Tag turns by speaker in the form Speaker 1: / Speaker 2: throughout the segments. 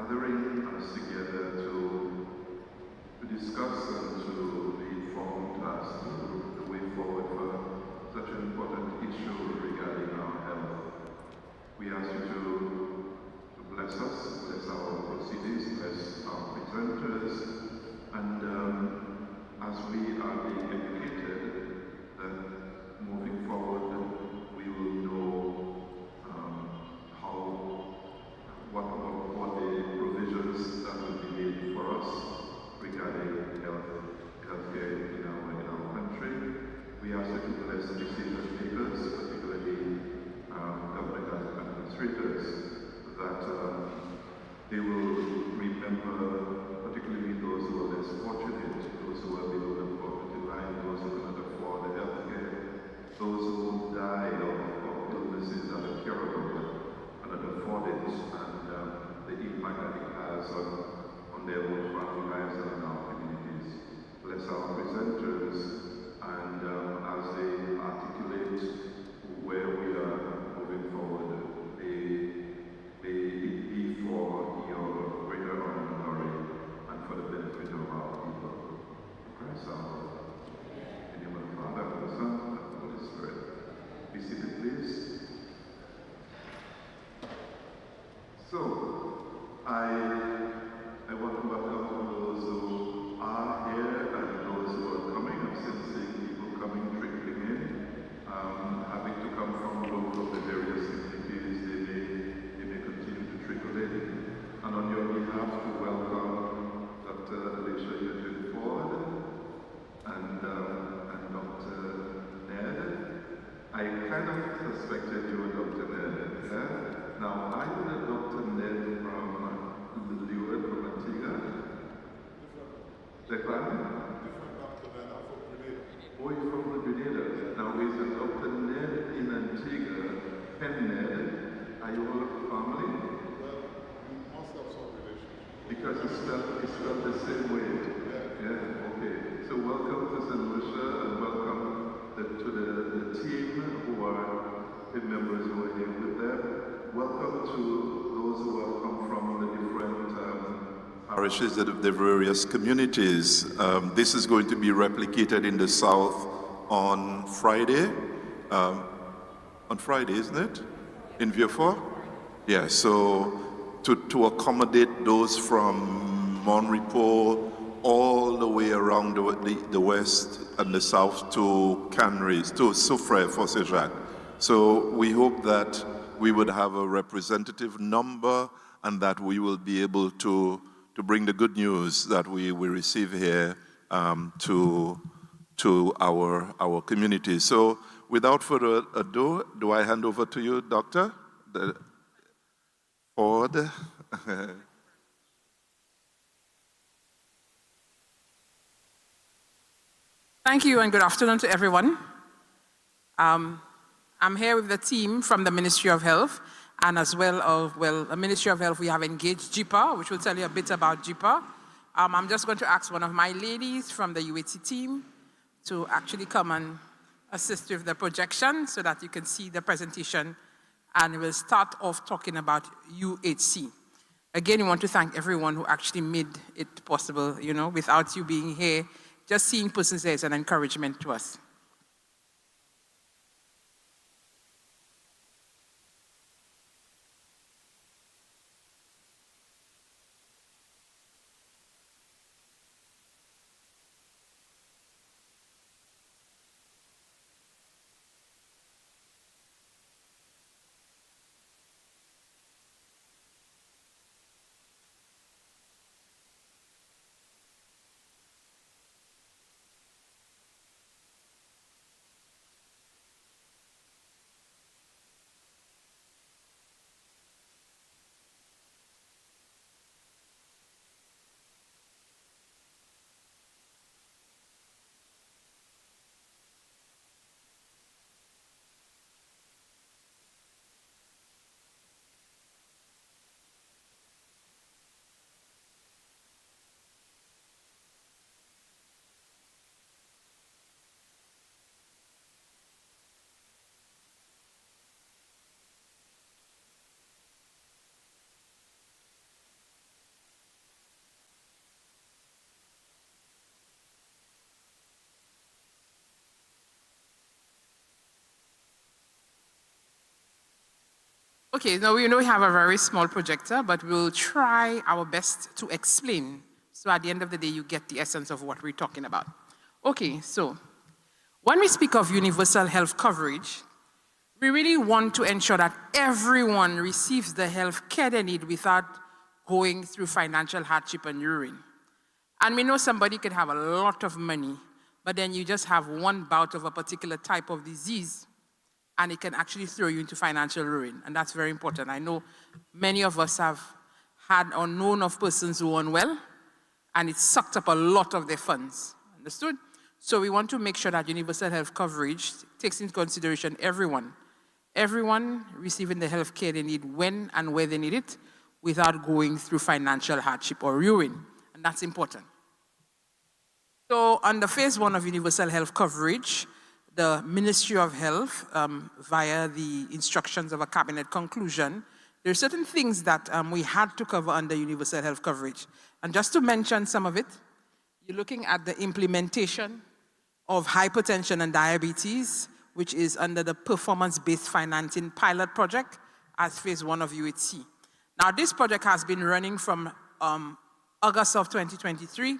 Speaker 1: gathering us together to discuss and to be informed as to the way forward for such an important issue regarding our health. We ask you to bless us, bless our proceedings, bless our presenters, and as we are being educated, that moving forward we will know what the provisions that will be made for us regarding healthcare in our country. We ask you to bless decision makers, particularly government administrators, that they will remember, particularly those who are less fortunate, those who are below the poverty line, those who cannot afford the healthcare, those who die of illnesses that are curable but cannot afford it, and the impact that it has on their own family lives and on our communities. Bless our presenters, and as they articulate where we are moving forward, may it be for your greater honor and glory and for the benefit of our people. Christ our Lord. In the name of the Father, and the Son, and the Holy Spirit. Be seated, please. So, I want to welcome those who are here and those who are coming. I'm still seeing people coming, trickling in, having to come from both of the various communities. They may continue to trickle in. And on your behalf, to welcome Dr. Alicia Eugene Ford and Dr. Ned. I kind of suspected you were Dr. Ned. Yeah? Now, are you the Dr. Ned from Leeward, from Antigua? Declan? Oh, you're from the Grenada. Now, is the Dr. Ned in Antigua, Pen Ned? Are you all a family?
Speaker 2: Well, we must have some relationship.
Speaker 1: Because it's spelled the same way. Yeah, okay. So welcome to St. Lucia, and welcome to the team who are the members who are here with them. Welcome to those who have come from the different parishes, the various communities. This is going to be replicated in the south on Friday. On Friday, isn't it? In Vieux-Fort? Yeah, so to accommodate those from Mont Repos all the way around the west and the south to Canneries, to Soufrière, Fossé-Jacques. So we hope that we would have a representative number and that we will be able to bring the good news that we receive here to our community. So without further ado, do I hand over to you, Dr. Ford?
Speaker 3: Thank you and good afternoon to everyone. I'm here with the team from the Ministry of Health, and as well, the Ministry of Health, we have engaged JIPA, which will tell you a bit about JIPA. I'm just going to ask one of my ladies from the UHC team to actually come and assist with the projection so that you can see the presentation, and we'll start off talking about UHC. Again, we want to thank everyone who actually made it possible. You know, without you being here, just seeing persons there is an encouragement to us. Okay, now we know we have a very small projector, but we'll try our best to explain. So at the end of the day, you get the essence of what we're talking about. Okay, so when we speak of universal health coverage, we really want to ensure that everyone receives the health care they need without going through financial hardship and ruin. And we know somebody could have a lot of money, but then you just have one bout of a particular type of disease, and it can actually throw you into financial ruin. And that's very important. I know many of us have had or known of persons who are unwell, and it sucked up a lot of their funds. Understood? So we want to make sure that universal health coverage takes into consideration everyone receiving the health care they need when and where they need it without going through financial hardship or ruin. And that's important. So under phase 1 of universal health coverage, the Ministry of Health, via the instructions of a cabinet conclusion, there are certain things that we had to cover under universal health coverage. And just to mention some of it, you're looking at the implementation of hypertension and diabetes, which is under the performance-based financing pilot project as phase 1 of UHC. Now, this project has been running from August of 2023.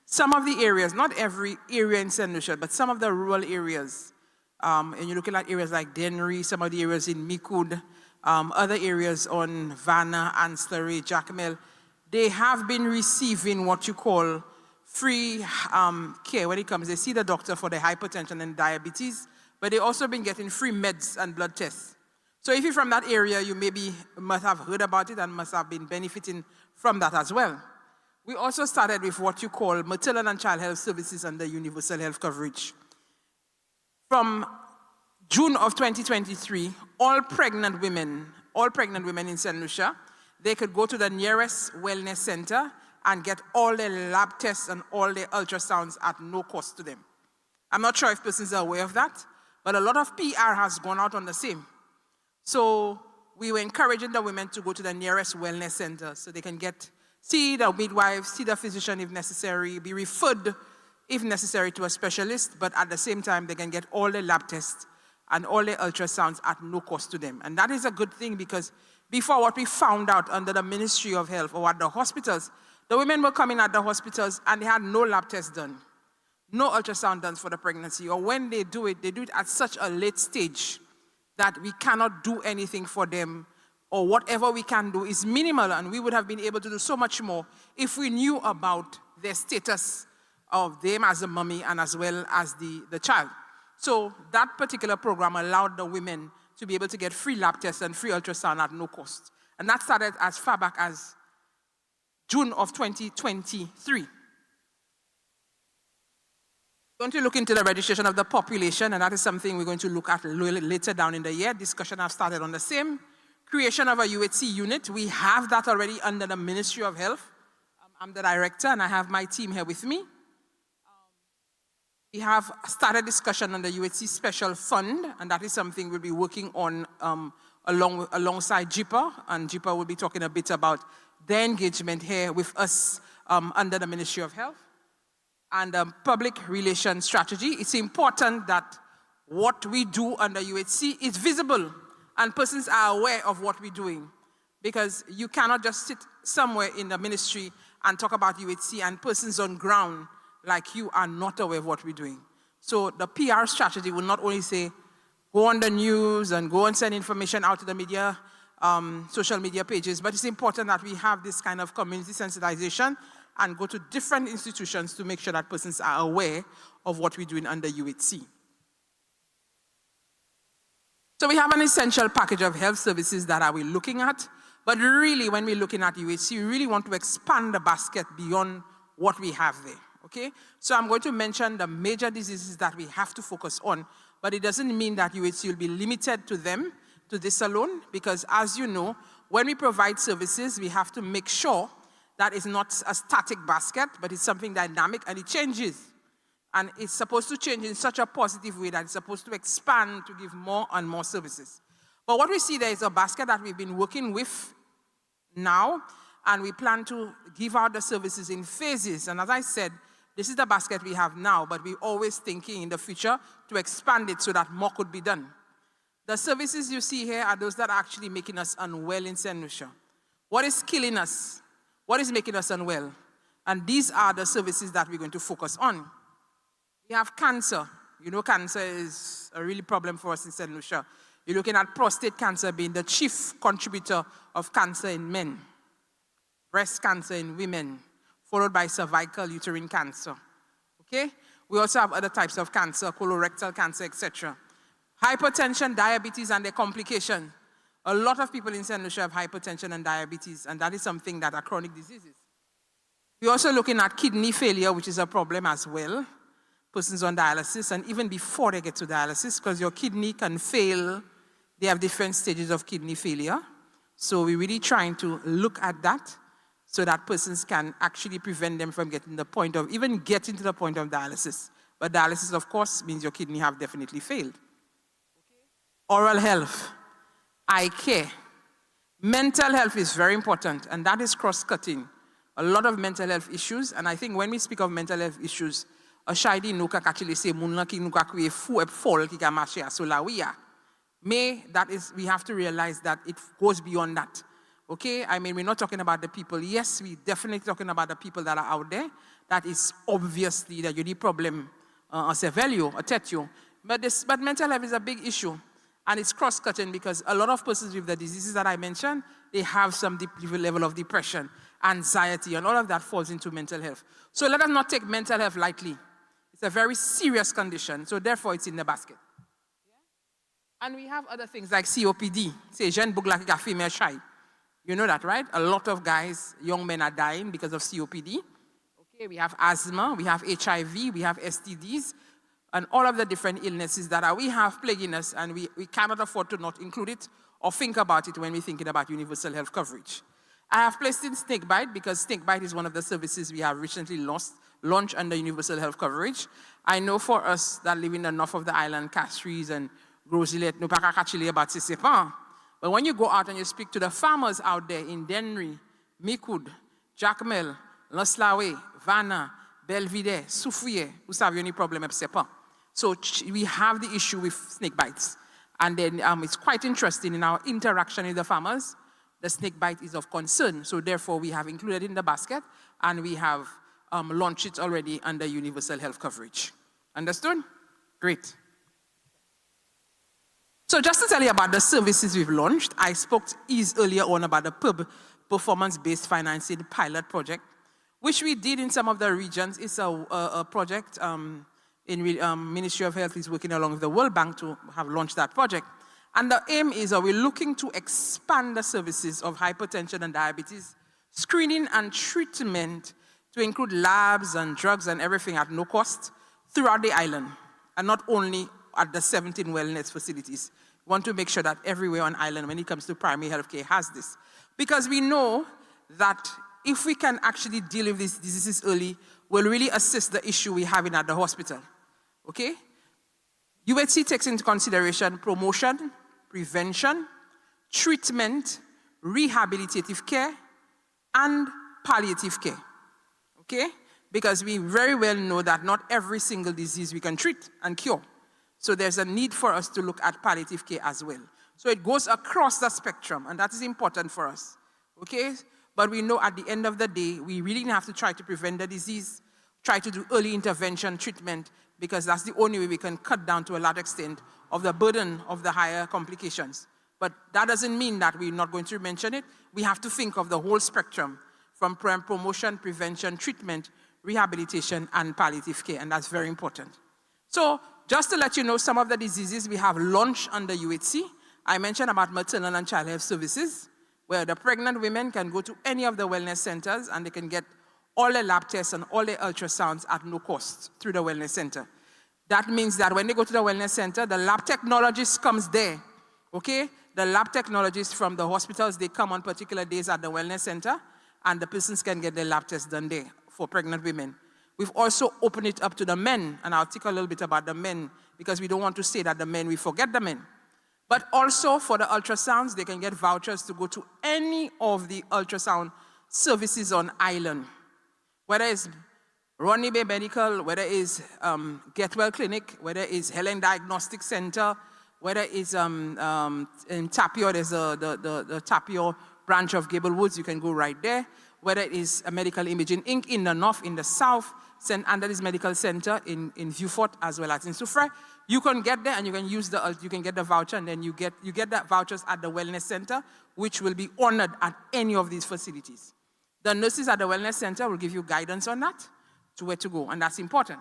Speaker 3: Some of the areas, not every area in St. Lucia, but some of the rural areas, and you're looking at areas like Dennery, some of the areas in Micoud, other areas on Vanna, Ansley, Jacmel, they have been receiving what you call free care when it comes. They see the doctor for their hypertension and diabetes, but they also been getting free meds and blood tests. So if you're from that area, you maybe must have heard about it and must have been benefiting from that as well. We also started with what you call maternal and child health services under universal health coverage. From June of 2023, all pregnant women in St. Lucia, they could go to the nearest wellness center and get all their lab tests and all their ultrasounds at no cost to them. I'm not sure if persons are aware of that, but a lot of PR has gone out on the same. So we were encouraging the women to go to the nearest wellness center so they can see the midwife, see the physician if necessary, be referred if necessary to a specialist, but at the same time they can get all their lab tests and all their ultrasounds at no cost to them. And that is a good thing because before, what we found out under the Ministry of Health or at the hospitals, the women were coming at the hospitals and they had no lab tests done, no ultrasound done for the pregnancy, or when they do it at such a late stage that we cannot do anything for them, or whatever we can do is minimal, and we would have been able to do so much more if we knew about their status of them as a mommy and as well as the child. So that particular program allowed the women to be able to get free lab tests and free ultrasound at no cost. And that started as far back as June of 2023. We're going to look into the registration of the population, and that is something we're going to look at later down in the year. Discussion has started on the same. Creation of a UHC unit, we have that already under the Ministry of Health. I'm the director, and I have my team here with me. We have started discussion on the UHC Special Fund, and that is something we'll be working on alongside JIPA, and JIPA will be talking a bit about their engagement here with us under the Ministry of Health. And public relations strategy, it's important that what we do under UHC is visible and persons are aware of what we're doing, because you cannot just sit somewhere in the ministry and talk about UHC and persons on ground like you are not aware of what we're doing. So the PR strategy will not only say, go on the news and go and send information out to the media, social media pages, but it's important that we have this kind of community sensitization and go to different institutions to make sure that persons are aware of what we're doing under UHC. So we have an essential package of health services that we're looking at, but really when we're looking at UHC, we really want to expand the basket beyond what we have there, okay? So I'm going to mention the major diseases that we have to focus on, but it doesn't mean that UHC will be limited to them, to this alone, because as you know, when we provide services, we have to make sure that it's not a static basket, but it's something dynamic and it changes. And it's supposed to change in such a positive way that it's supposed to expand to give more and more services. But what we see there is a basket that we've been working with now, and we plan to give out the services in phases. And as I said, this is the basket we have now, but we're always thinking in the future to expand it so that more could be done. The services you see here are those that are actually making us unwell in St. Lucia. What is killing us? What is making us unwell? And these are the services that we're going to focus on. We have cancer. You know, cancer is a really problem for us in St. Lucia. You're looking at prostate cancer being the chief contributor of cancer in men, breast cancer in women, followed by cervical uterine cancer. Okay? We also have other types of cancer, colorectal cancer, etc. Hypertension, diabetes, and their complication. A lot of people in St. Lucia have hypertension and diabetes, and that is something that are chronic diseases. We're also looking at kidney failure, which is a problem as well. Persons on dialysis, and even before they get to dialysis, because your kidney can fail. They have different stages of kidney failure. So we're really trying to look at that so that persons can actually prevent them from getting to the point of dialysis. But dialysis, of course, means your kidney have definitely failed. Oral health, eye care. Mental health is very important, and that is cross-cutting. A lot of mental health issues, and I think when we speak of mental health issues, a shaidi nuka actually say munla ki nuka kwe fu ep fall ki ka marche asolawiya. That is, we have to realize that it goes beyond that. Okay? I mean, we're not talking about the people. Yes, we're definitely talking about the people that are out there. That is obviously the unique problem, a value, a tetio. But mental health is a big issue. And it's cross-cutting because a lot of persons with the diseases that I mentioned, they have some deep level of depression, anxiety, and all of that falls into mental health. So let us not take mental health lightly. It's a very serious condition, so therefore it's in the basket. Yeah? And we have other things like COPD. Say, jeune bougla ki ka female shy. You know that, right? A lot of guys, young men are dying because of COPD. Okay, we have asthma, we have HIV, we have STDs, and all of the different illnesses that we have plaguing us, and we cannot afford to not include it or think about it when we're thinking about universal health coverage. I have placed in snakebite because snakebite is one of the services we have recently launched under universal health coverage. I know for us that live in the north of the island, Castries and Groseilliers, no pa kakachile about Sisepan. But when you go out and you speak to the farmers out there in Dennery, Micoud, Jacmel, Loslawe, Vanna, Belvidere, Soufrier, who have any problem with Sepan. So we have the issue with snake bites. And then it's quite interesting in our interaction with the farmers. The snake bite is of concern. So therefore, we have included it in the basket, and we have launched it already under universal health coverage. Understood? Great. So just to tell you about the services we've launched, I spoke earlier on about the PUB, Performance-Based Financing Pilot Project, which we did in some of the regions. It's a project Ministry of Health is working along with the World Bank to have launched that project. And the aim is we're looking to expand the services of hypertension and diabetes, screening and treatment to include labs and drugs and everything at no cost throughout the island, and not only at the 17 wellness facilities. We want to make sure that everywhere on island, when it comes to primary health care, has this. Because we know that if we can actually deal with these diseases early, we'll really assist the issue we're having at the hospital. Okay? UHC takes into consideration promotion, prevention, treatment, rehabilitative care, and palliative care. Okay? Because we very well know that not every single disease we can treat and cure. So there's a need for us to look at palliative care as well. So it goes across the spectrum, and that is important for us. Okay? But we know at the end of the day, we really have to try to prevent the disease, try to do early intervention treatment, because that's the only way we can cut down to a large extent of the burden of the higher complications. But that doesn't mean that we're not going to mention it. We have to think of the whole spectrum from promotion, prevention, treatment, rehabilitation, and palliative care, and that's very important. So just to let you know some of the diseases we have launched under UHC, I mentioned about maternal and child health services, where the pregnant women can go to any of the wellness centers and they can get all their lab tests and all their ultrasounds at no cost through the wellness center. That means that when they go to the wellness center, the lab technologist comes there, okay? The lab technologists from the hospitals, they come on particular days at the wellness center, and the persons can get their lab tests done there for pregnant women. We've also opened it up to the men, and I'll talk a little bit about the men, because we don't want to say that the men, we forget the men. But also for the ultrasounds, they can get vouchers to go to any of the ultrasound services on island. Whether it's Ronnie Bay Medical, whether it's Get Well Clinic, whether it's Helen Diagnostic Center, whether it's in Tapio, there's the Tapio branch of Gable Woods, you can go right there. Whether it is a Medical Imaging Inc. in the north, in the south, St. Andrews Medical Center in Vieux Fort, as well as in Soufrière, you can get there and you can use you can get the voucher, and then you get that vouchers at the Wellness Center, which will be honored at any of these facilities. The nurses at the Wellness Center will give you guidance on that, to where to go, and that's important.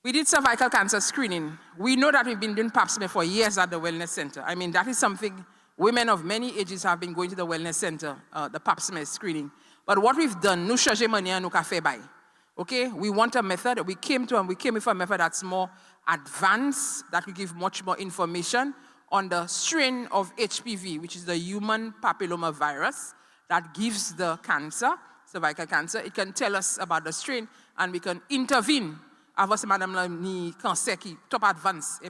Speaker 3: We did cervical cancer screening. We know that we've been doing pap smear for years at the Wellness Center. I mean, that is something women of many ages have been going to the Wellness Center, the pap smear screening. But what we've done, nous charger money and nous café by. Okay, we want a method. We came with a method that's more advanced, that will give much more information on the strain of HPV, which is the human papilloma virus that gives the cancer, cervical cancer. It can tell us about the strain, and we can intervene. Top advanced,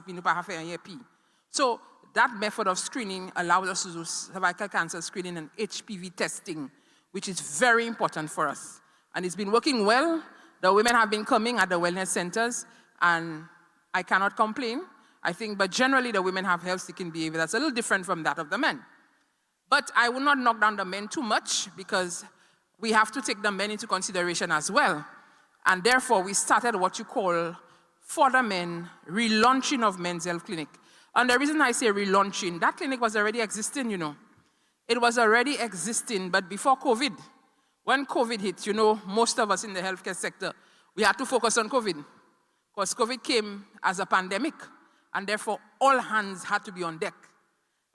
Speaker 3: so that method of screening allows us to do cervical cancer screening and HPV testing, which is very important for us. And it's been working well. The women have been coming at the wellness centers, and I cannot complain, I think, but generally the women have health-seeking behavior that's a little different from that of the men. But I will not knock down the men too much, because we have to take the men into consideration as well. And therefore, we started what you call, for the men, relaunching of men's health clinic. And the reason I say relaunching, that clinic was already existing, you know. It was already existing, but before COVID, when COVID hit, you know, most of us in the healthcare sector, we had to focus on COVID, because COVID came as a pandemic, and therefore all hands had to be on deck.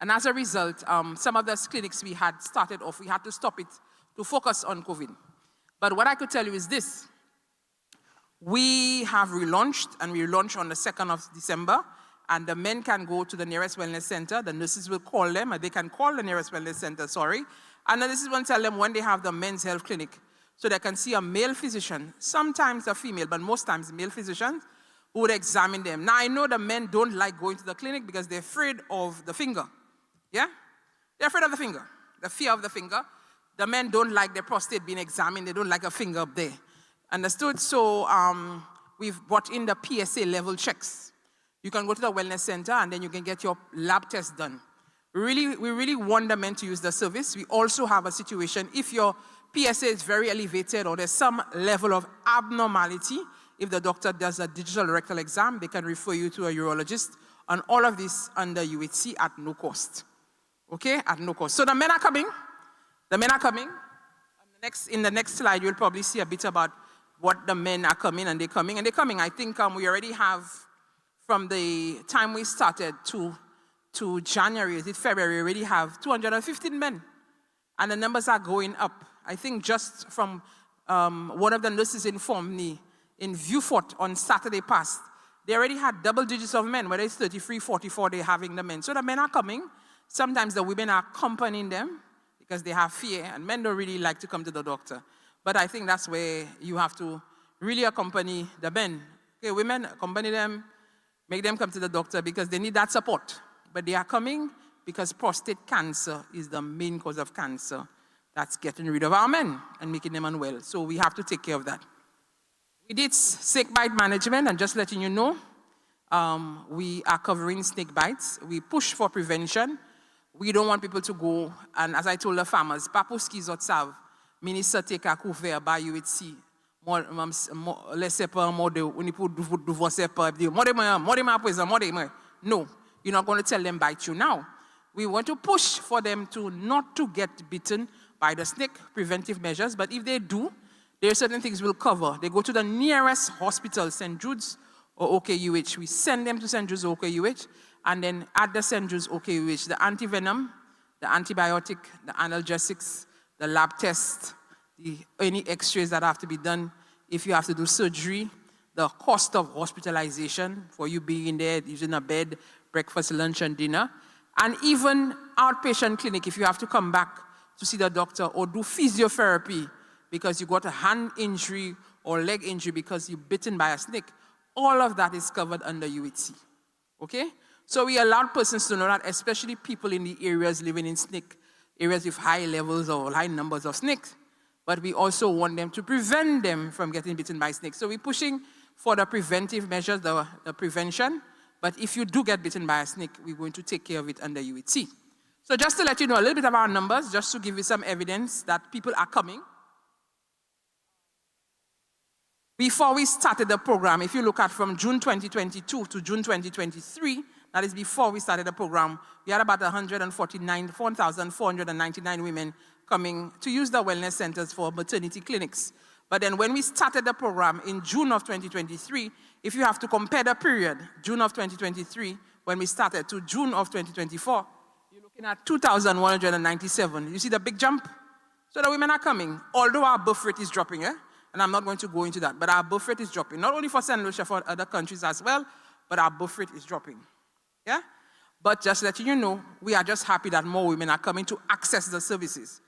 Speaker 3: And as a result, some of those clinics we had started off, we had to stop it to focus on COVID. But what I could tell you is this. We have relaunched, and we relaunched on the 2nd of December, and the men can go to the nearest wellness center. The nurses will call them, and they can call the nearest wellness center, and the nurses will tell them when they have the men's health clinic, so they can see a male physician, sometimes a female, but most times male physicians, who would examine them. Now, I know the men don't like going to the clinic because they're afraid of the finger. Yeah? They're afraid of the finger, the fear of the finger. The men don't like their prostate being examined. They don't like a finger up there. Understood? So we've brought in the PSA level checks. You can go to the wellness center, and then you can get your lab test done. We really want the men to use the service. We also have a situation, if your PSA is very elevated or there's some level of abnormality, if the doctor does a digital rectal exam, they can refer you to a urologist, and all of this under UHC at no cost. Okay, at no cost. So the men are coming. The men are coming. In the next slide, you'll probably see a bit about what the men are coming, and they're coming, and they're coming. I think we already have, from the time we started to January, is it February, we already have 215 men. And the numbers are going up. I think just from one of the nurses informed me, in Vieux Fort on Saturday past, they already had double digits of men, whether it's 33, 44, they're having the men. So the men are coming. Sometimes the women are accompanying them because they have fear, and men don't really like to come to the doctor. But I think that's where you have to really accompany the men. Okay, women, accompany them, make them come to the doctor because they need that support. But they are coming because prostate cancer is the main cause of cancer that's getting rid of our men and making them unwell. So we have to take care of that. We did snake bite management, and just letting you know, we are covering snake bites. We push for prevention. We don't want people to go, and as I told the farmers, papuski zotsav, ministre teka couvert by UHC, laissez pas mode, on y peut divorcer pas, no, you're not going to tell them bite you now. We want to push for them not to get bitten by the snake, preventive measures, but if they do, there are certain things we'll cover. They go to the nearest hospital, St. Jude's or OKUH. We send them to St. Jude's or OKUH, and then at the St. Jude's OKUH, the antivenom, the antibiotic, the analgesics, the lab test, any x-rays that have to be done, if you have to do surgery, the cost of hospitalization for you being in there, using a bed, breakfast, lunch, and dinner, and even outpatient clinic if you have to come back to see the doctor or do physiotherapy because you got a hand injury or leg injury because you're bitten by a snake. All of that is covered under UHC, okay? So we allow persons to know that, especially people in the areas living in snake, areas with high levels or high numbers of snakes, but we also want them to prevent them from getting bitten by snakes. So we're pushing for the preventive measures, the prevention, But if you do get bitten by a snake, we're going to take care of it under UHC. So just to let you know a little bit of our numbers, just to give you some evidence that people are coming. Before we started the program, if you look at from June 2022 to June 2023, that is before we started the program, we had about 1,499 women coming to use the wellness centers for maternity clinics. But then when we started the program in June of 2023, if you have to compare the period, June of 2023, when we started, to June of 2024, you're looking at 2,197. You see the big jump? So the women are coming, although our birth rate is dropping, and I'm not going to go into that, but our birth rate is dropping, not only for St. Lucia, for other countries as well, but our birth rate is dropping. Yeah? But just letting you know, we are just happy that more women are coming to access the services.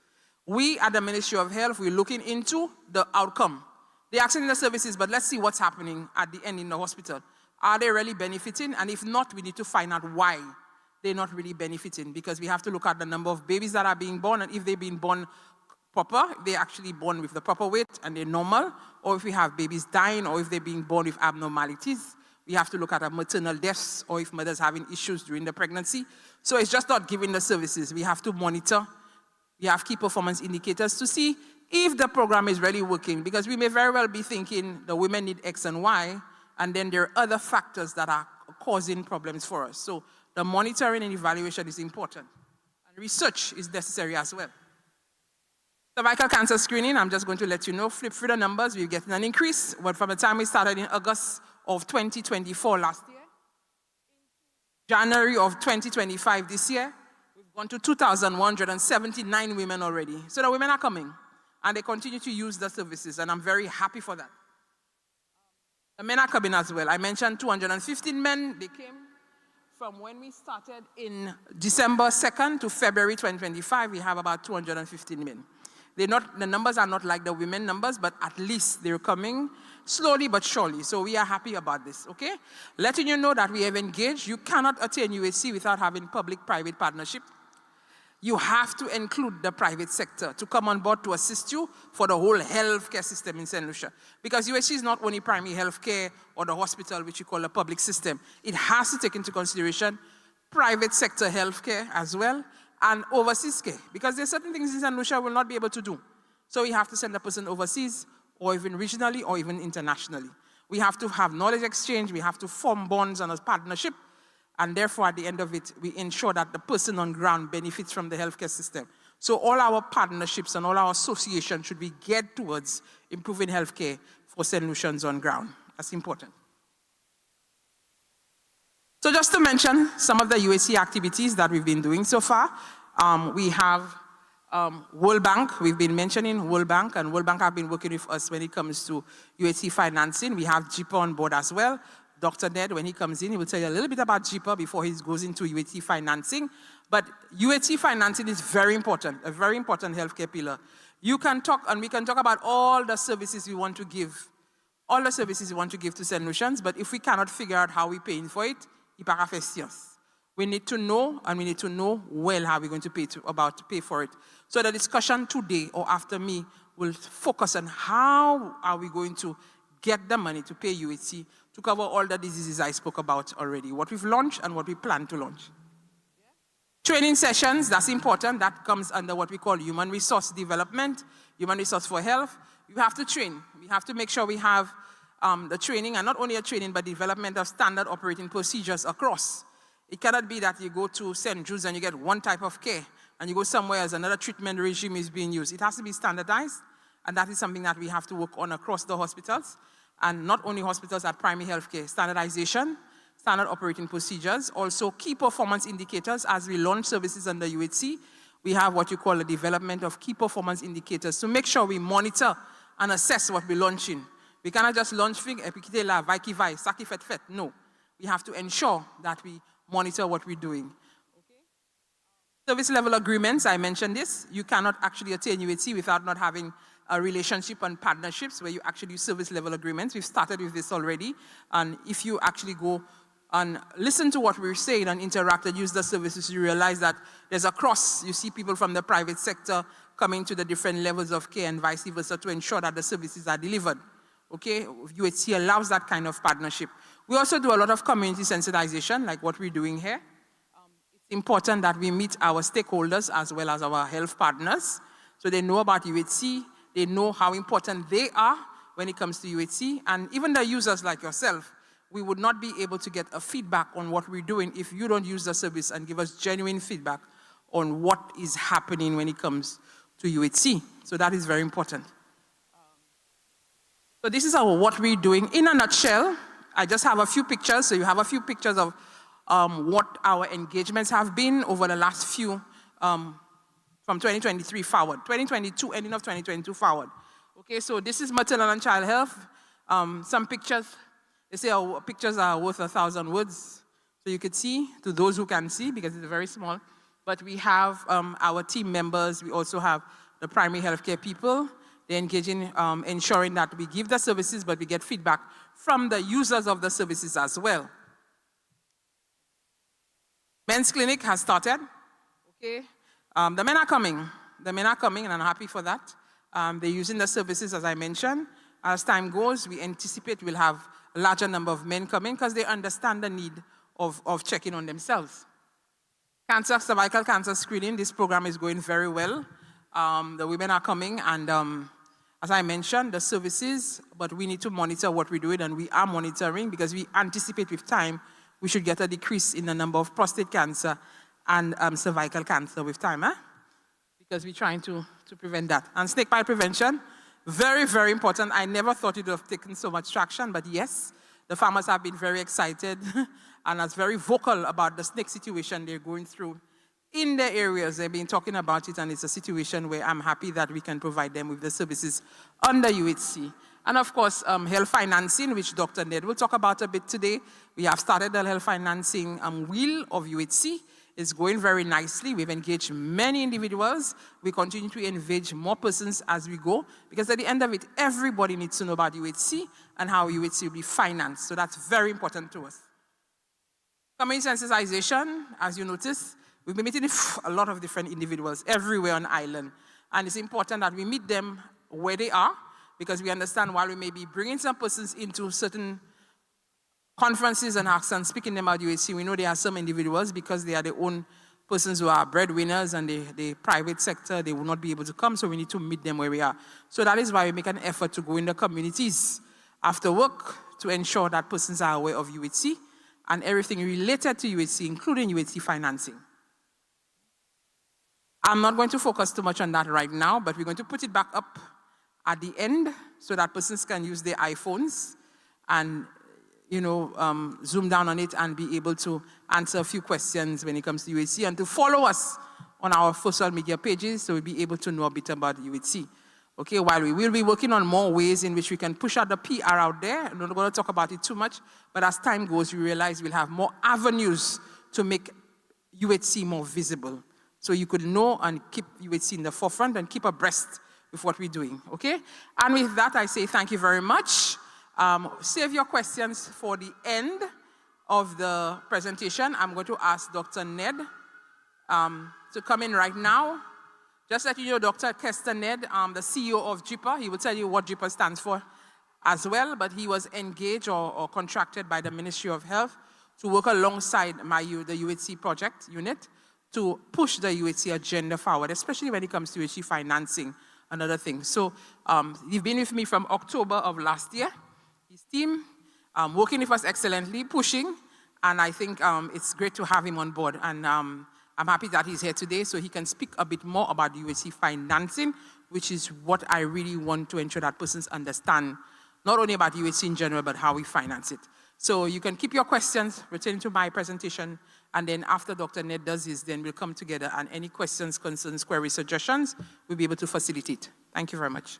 Speaker 3: We at the Ministry of Health, we're looking into the outcome. They're accessing the services, but let's see what's happening at the end in the hospital. Are they really benefiting? And if not, we need to find out why they're not really benefiting, because we have to look at the number of babies that are being born, and if they're being born proper, if they're actually born with the proper weight and they're normal, or if we have babies dying, or if they're being born with abnormalities. We have to look at maternal deaths, or if mothers having issues during the pregnancy. So it's just not giving the services. We have to monitor. We have key performance indicators to see if the program is really working, because we may very well be thinking the women need X and Y, and then there are other factors that are causing problems for us. So the monitoring and evaluation is important. And research is necessary as well. Cervical cancer screening, I'm just going to let you know, flip through the numbers, we're getting an increase. But from the time we started in August of 2024 last year, January of 2025 this year, we've gone to 2,179 women already. So the women are coming, and they continue to use the services, and I'm very happy for that. The men are coming as well. I mentioned 215 men. They came from when we started in December 2nd to February 2025. We have about 215 men. The numbers are not like the women numbers, but at least they're coming slowly but surely. So we are happy about this, okay? Letting you know that we have engaged. You cannot attain UHC without having public-private partnership. You have to include the private sector to come on board to assist you for the whole healthcare system in St. Lucia. Because UHC is not only primary healthcare or the hospital, which you call a public system. It has to take into consideration private sector healthcare as well, and overseas care, because there are certain things in St. Lucia will not be able to do. So we have to send a person overseas, or even regionally, or even internationally. We have to have knowledge exchange, we have to form bonds and a partnership, and therefore at the end of it, we ensure that the person on ground benefits from the healthcare system. So all our partnerships and all our associations should be geared towards improving healthcare for St. Lucians on ground. That's important. So just to mention some of the UHC activities that we've been doing so far, we have World Bank. We've been mentioning World Bank, and World Bank have been working with us when it comes to UHC financing. We have JIPA on board as well. Dr. Ned, when he comes in, he will tell you a little bit about JIPA before he goes into UHC financing. But UHC financing is very important, a very important healthcare pillar. You can talk, and we can talk about all the services we want to give, all the services we want to give to St. Lucians, but if we cannot figure out how we're paying for it, we need to know, and we need to know well how we're going to pay for it. So the discussion today or after me will focus on how are we going to get the money to pay UHC to cover all the diseases I spoke about already, what we've launched and what we plan to launch. Training sessions, that's important. That comes under what we call human resource development, human resource for health. You have to train. We have to make sure we have the training, and not only a training, but development of standard operating procedures across. It cannot be that you go to St. Jude's and you get one type of care, and you go somewhere else, another treatment regime is being used. It has to be standardized, and that is something that we have to work on across the hospitals, and not only hospitals at primary health care. Standardization, standard operating procedures, also key performance indicators. As we launch services under UHC, we have what you call the development of key performance indicators to make sure we monitor and assess what we're launching. We cannot just launch things, epikitela, vaikivai, saki fet fet. No. We have to ensure that we monitor what we're doing. Okay. Service level agreements, I mentioned this. You cannot actually attain UHC without not having a relationship and partnerships where you actually use service level agreements. We've started with this already. And if you actually go and listen to what we're saying and interact and use the services, you realize that there's a cross. You see people from the private sector coming to the different levels of care and vice versa to ensure that the services are delivered. Okay, UHC allows that kind of partnership. We also do a lot of community sensitization, like what we're doing here. It's important that we meet our stakeholders as well as our health partners, so they know about UHC, they know how important they are when it comes to UHC, and even the users like yourself, we would not be able to get a feedback on what we're doing if you don't use the service and give us genuine feedback on what is happening when it comes to UHC. So that is very important. So this is what we're doing. In a nutshell, I just have a few pictures. So you have a few pictures of what our engagements have been over the last few, from 2023 forward, 2022, ending of 2022 forward. Okay, so this is maternal and child health. Some pictures, they say pictures are worth 1,000 words. So you could see, to those who can see, because it's very small. But we have our team members. We also have the primary healthcare people. They engage in ensuring that we give the services, but we get feedback from the users of the services as well. Men's clinic has started. Okay, the men are coming. The men are coming, and I'm happy for that. They're using the services, as I mentioned. As time goes, we anticipate we'll have a larger number of men coming because they understand the need of checking on themselves. Cancer, cervical cancer screening, this program is going very well. The women are coming, and as I mentioned, the services, but we need to monitor what we're doing, and we are monitoring because we anticipate with time we should get a decrease in the number of prostate cancer and cervical cancer with time, because we're trying to prevent that. And snakebite prevention, very, very important. I never thought it would have taken so much traction, but yes, the farmers have been very excited and are very vocal about the snake situation they're going through in their areas. They've been talking about it, and it's a situation where I'm happy that we can provide them with the services under UHC. And of course, health financing, which Dr. Ned will talk about a bit today. We have started the health financing wheel of UHC. It's going very nicely. We've engaged many individuals. We continue to engage more persons as we go, because at the end of it, everybody needs to know about UHC and how UHC will be financed. So that's very important to us. Community sensitization, as you notice, we've been meeting with a lot of different individuals everywhere on the island. And it's important that we meet them where they are, because we understand while we may be bringing some persons into certain conferences and acts and speaking them about UHC, we know there are some individuals, because they are their own persons who are breadwinners and the private sector, they will not be able to come, so we need to meet them where we are. So that is why we make an effort to go in the communities after work to ensure that persons are aware of UHC and everything related to UHC, including UHC financing. I'm not going to focus too much on that right now, but we're going to put it back up at the end so that persons can use their iPhones and zoom down on it and be able to answer a few questions when it comes to UHC, and to follow us on our social media pages so we'll be able to know a bit about UHC. Okay, while we will be working on more ways in which we can push out the PR out there, I'm not going to talk about it too much, but as time goes, we realize we'll have more avenues to make UHC more visible. So you could know and keep UHC in the forefront and keep abreast with what we're doing, okay? And with that, I say thank you very much. Save your questions for the end of the presentation. I'm going to ask Dr. Ned to come in right now. Just let you know, Dr. Kester Ned, the CEO of JIPA, he will tell you what JIPA stands for as well, but he was engaged or contracted by the Ministry of Health to work alongside the UHC project unit to push the UHC agenda forward, especially when it comes to UHC financing and other things. So you've been with me from October of last year. His team working with us excellently, pushing, and I think it's great to have him on board. And I'm happy that he's here today so he can speak a bit more about UHC financing, which is what I really want to ensure that persons understand, not only about UHC in general, but how we finance it. So you can keep your questions pertaining to my presentation, and then after Dr. Ned does his, then we'll come together, and any questions, concerns, queries, suggestions, we'll be able to facilitate. Thank you very much.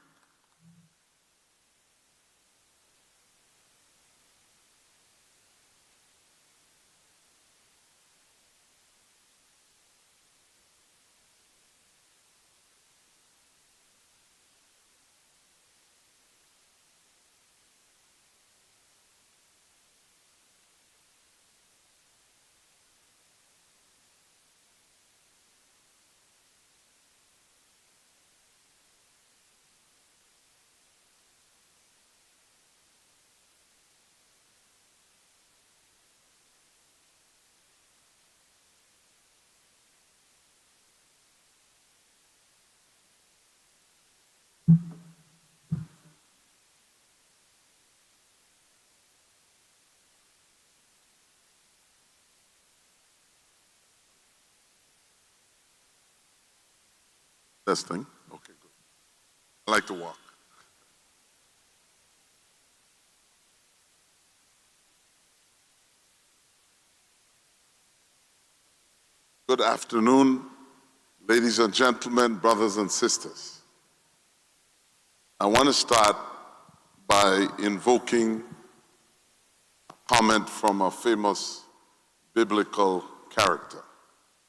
Speaker 2: Testing. Okay, good. I like to walk. Good afternoon, ladies and gentlemen, brothers and sisters. I want to start by invoking a comment from a famous biblical character.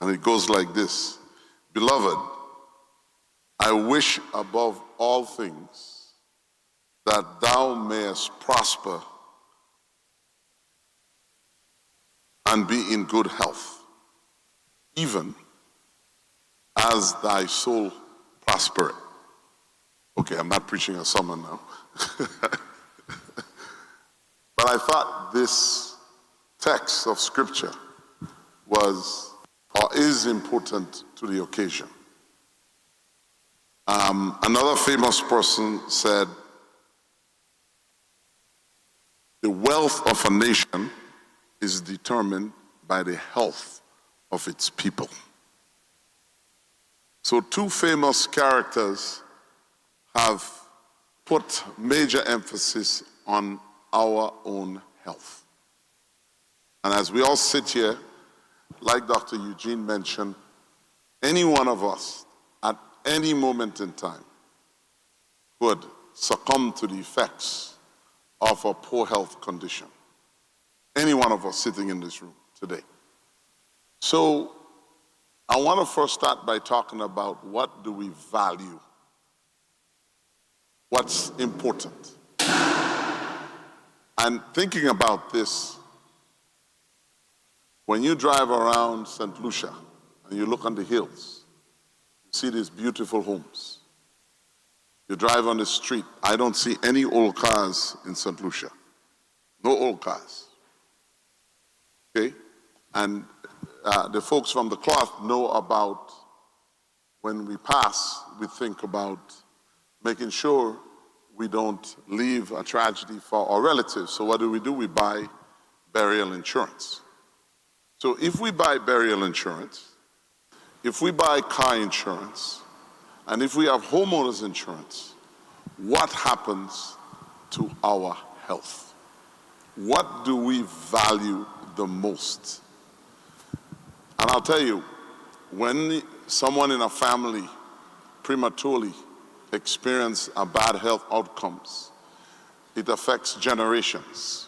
Speaker 2: And it goes like this: Beloved, I wish above all things that thou mayest prosper and be in good health, even as thy soul prospereth. Okay, I'm not preaching a sermon now. But I thought this text of scripture was or is important to the occasion. Another famous person said, the wealth of a nation is determined by the health of its people. So two famous characters have put major emphasis on our own health. And as we all sit here, like Dr. Eugene mentioned, any one of us at any moment in time could succumb to the effects of a poor health condition. Any one of us sitting in this room today. So I want to first start by talking about what do we value? What's important? And thinking about this, when you drive around St. Lucia and you look on the hills, you see these beautiful homes. You drive on the street, I don't see any old cars in St. Lucia. No old cars. Okay? And the folks from the cloth know about when we pass, we think about making sure we don't leave a tragedy for our relatives. So what do? We buy burial insurance. So if we buy burial insurance, if we buy car insurance, and if we have homeowners insurance, what happens to our health? What do we value the most? And I'll tell you, when someone in a family prematurely experience a bad health outcomes, it affects generations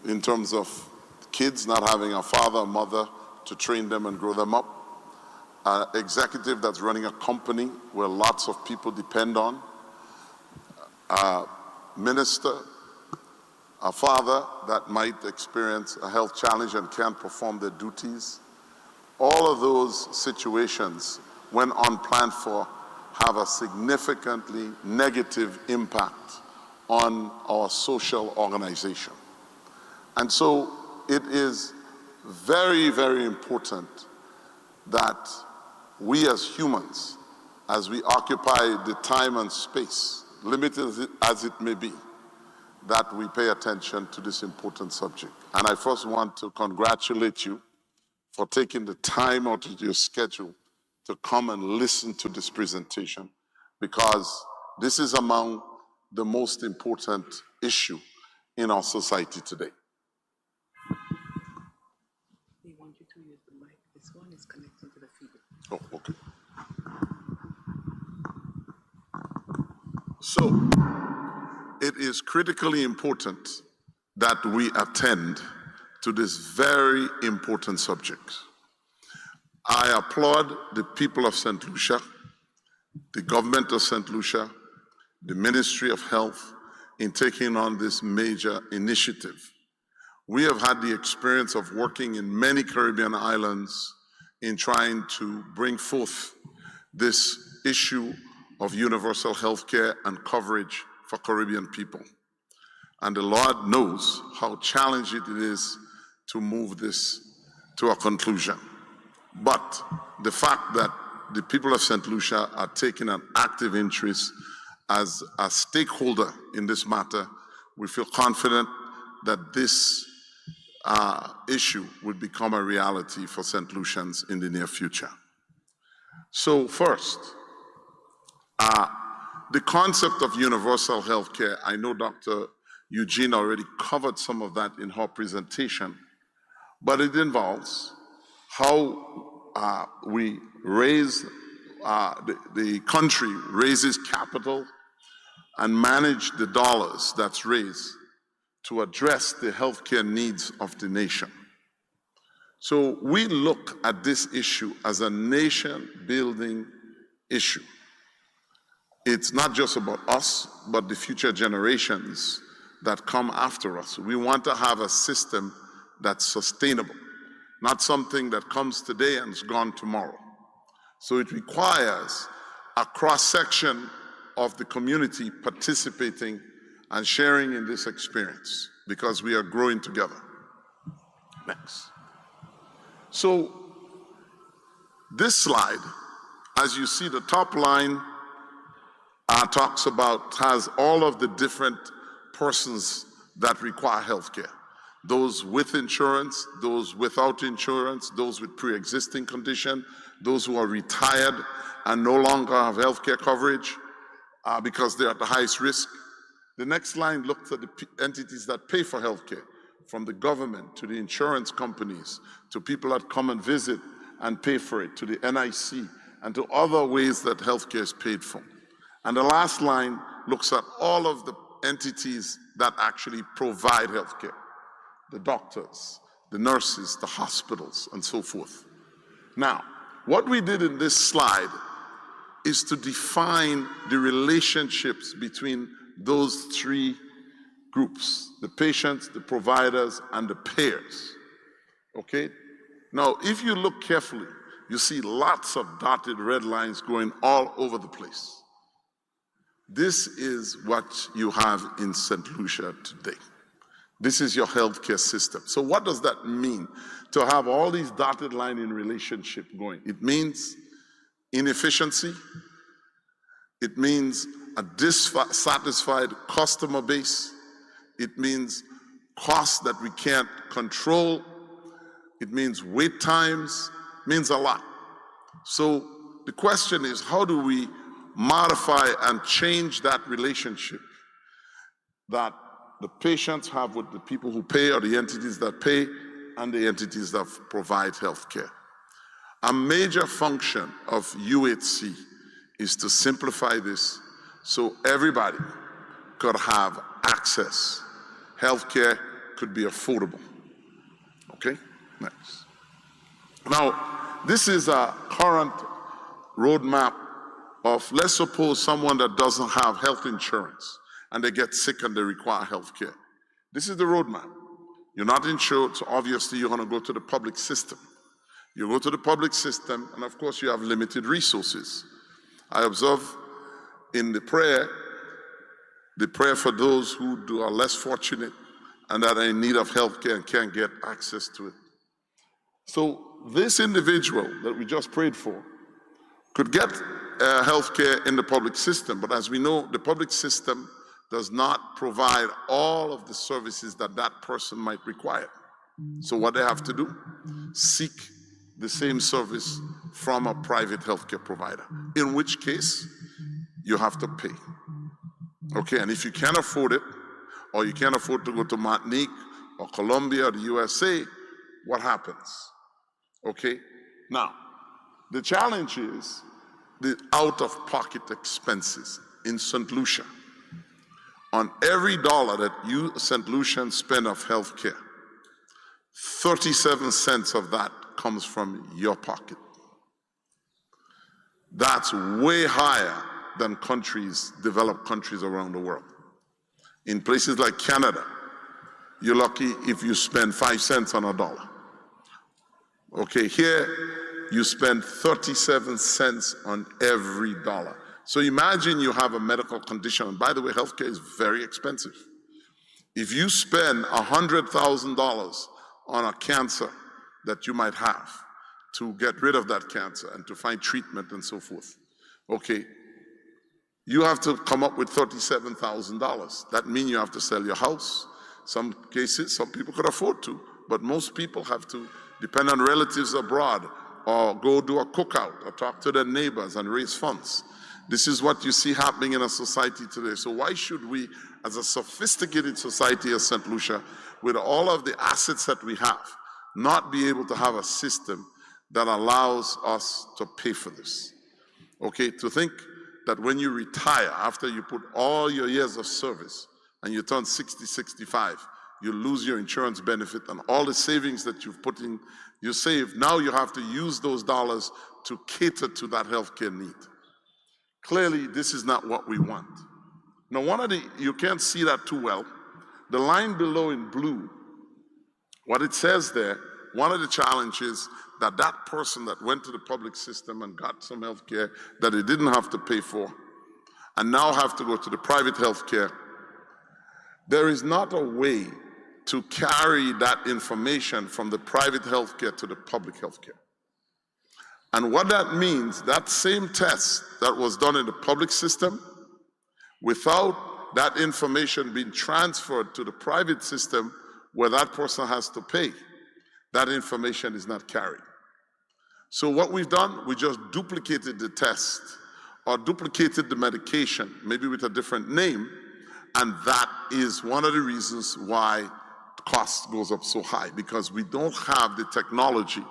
Speaker 2: in terms of kids not having a father or mother to train them and grow them up, an executive that's running a company where lots of people depend on, a minister, a father that might experience a health challenge and can't perform their duties. All of those situations, when unplanned for, have a significantly negative impact on our social organization. And so it is very, very important that we as humans, as we occupy the time and space, limited as it may be, that we pay attention to this important subject. And I first want to congratulate you for taking the time out of your schedule to come and listen to this presentation, because this is among the most important issue in our society today.
Speaker 3: They want you to use the mic. This one is connecting to the feed.
Speaker 2: Oh, okay. So, it is critically important that we attend to this very important subject. I applaud the people of St. Lucia, the government of St. Lucia, the Ministry of Health in taking on this major initiative. We have had the experience of working in many Caribbean islands in trying to bring forth this issue of universal health care and coverage for Caribbean people. And the Lord knows how challenging it is to move this to a conclusion. But the fact that the people of St. Lucia are taking an active interest as a stakeholder in this matter, we feel confident that this issue will become a reality for St. Lucians in the near future. So first, the concept of universal health care, I know Dr. Eugene already covered some of that in her presentation, but it involves how we raise, the country raises capital and manage the dollars that's raised to address the healthcare needs of the nation. So we look at this issue as a nation-building issue. It's not just about us, but the future generations that come after us. We want to have a system that's sustainable, not something that comes today and is gone tomorrow. So it requires a cross-section of the community participating and sharing in this experience because we are growing together. Next. So this slide, as you see, the top line talks about, has all of the different persons that require health care. Those with insurance, those without insurance, those with pre-existing condition, those who are retired and no longer have health care coverage because they're at the highest risk. The next line looks at the entities that pay for health care, from the government to the insurance companies, to people that come and visit and pay for it, to the NIC, and to other ways that healthcare is paid for. And the last line looks at all of the entities that actually provide healthcare, the doctors, the nurses, the hospitals, and so forth. Now, what we did in this slide is to define the relationships between those three groups: the patients, the providers, and the payers. Okay? Now, if you look carefully, you see lots of dotted red lines going all over the place. This is what you have in St. Lucia today. This is your healthcare system. So what does that mean to have all these dotted lines in relationship going? It means inefficiency. It means a dissatisfied customer base. It means costs that we can't control. It means wait times. It means a lot. So the question is, how do we modify and change that relationship that the patients have with the people who pay, or the entities that pay, and the entities that provide health care? A major function of UHC is to simplify this so everybody could have access. Healthcare could be affordable. Okay, next. Now, this is a current roadmap of, let's suppose, someone that doesn't have health insurance and they get sick and they require health care. This is the roadmap. You're not insured, so obviously you're going to go to the public system. You go to the public system, and of course you have limited resources. I observe in the prayer for those who are less fortunate and that are in need of health care and can't get access to it. So this individual that we just prayed for could get health care in the public system, but as we know, the public system does not provide all of the services that that person might require. So what they have to do? Seek the same service from a private healthcare provider, in which case you have to pay. Okay, and if you can't afford it, or you can't afford to go to Martinique or Colombia or the USA, what happens? Okay, now, the challenge is the out-of-pocket expenses in St. Lucia. On every dollar that you, St. Lucians, spend of health care, 37 cents of that comes from your pocket. That's way higher than countries, developed countries around the world. In places like Canada, you're lucky if you spend 5 cents on a dollar. Okay, here you spend 37 cents on every dollar. So imagine you have a medical condition, and by the way, healthcare is very expensive. If you spend $100,000 on a cancer that you might have to get rid of that cancer and to find treatment and so forth, okay, you have to come up with $37,000. That means you have to sell your house. Some cases, some people could afford to, but most people have to depend on relatives abroad or go do a cookout, or talk to their neighbors and raise funds. This is what you see happening in a society today. So why should we, as a sophisticated society as St. Lucia, with all of the assets that we have, not be able to have a system that allows us to pay for this? Okay, to think that when you retire, after you put all your years of service, and you turn 60, 65, you lose your insurance benefit and all the savings that you've put in, you save, now you have to use those dollars to cater to that healthcare need. Clearly, this is not what we want. Now, you can't see that too well. The line below in blue, what it says there, one of the challenges that that person that went to the public system and got some health care that he didn't have to pay for, and now have to go to the private health care, there is not a way to carry that information from the private health care to the public health care. And what that means, that same test that was done in the public system, without that information being transferred to the private system where that person has to pay, that information is not carried. So what we've done, we just duplicated the test or duplicated the medication, maybe with a different name, and that is one of the reasons why cost goes up so high, because we don't have the technology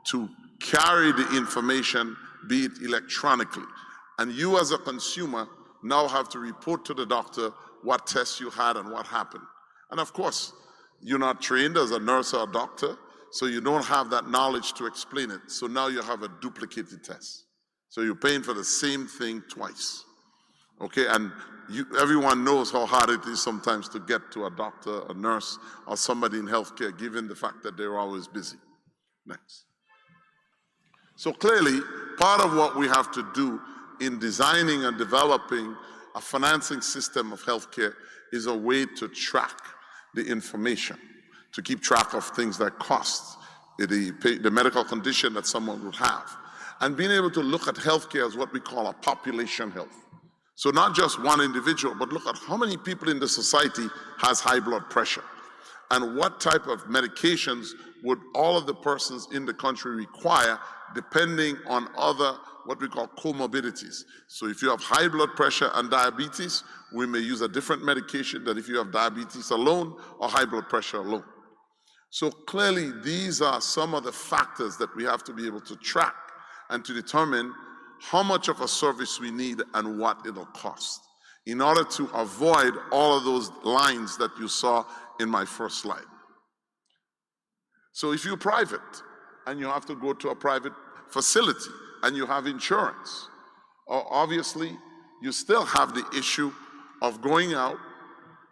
Speaker 2: to carry the information, be it electronically. And you as a consumer now have to report to the doctor what tests you had and what happened. And of course, you're not trained as a nurse or a doctor, so you don't have that knowledge to explain it. So now you have a duplicated test. So you're paying for the same thing twice. Okay, and everyone knows how hard it is sometimes to get to a doctor, a nurse, or somebody in healthcare, given the fact that they're always busy. Next. So clearly, part of what we have to do in designing and developing a financing system of healthcare is a way to track the information, to keep track of things like costs, the medical condition that someone would have, and being able to look at healthcare as what we call a population health. So not just one individual, but look at how many people in the society has high blood pressure, and what type of medications would all of the persons in the country require depending on other, what we call comorbidities. So if you have high blood pressure and diabetes, we may use a different medication than if you have diabetes alone or high blood pressure alone. So clearly, these are some of the factors that we have to be able to track and to determine how much of a service we need and what it'll cost, in order to avoid all of those lines that you saw in my first slide. So if you're private and you have to go to a private facility and you have insurance, obviously you still have the issue of going out,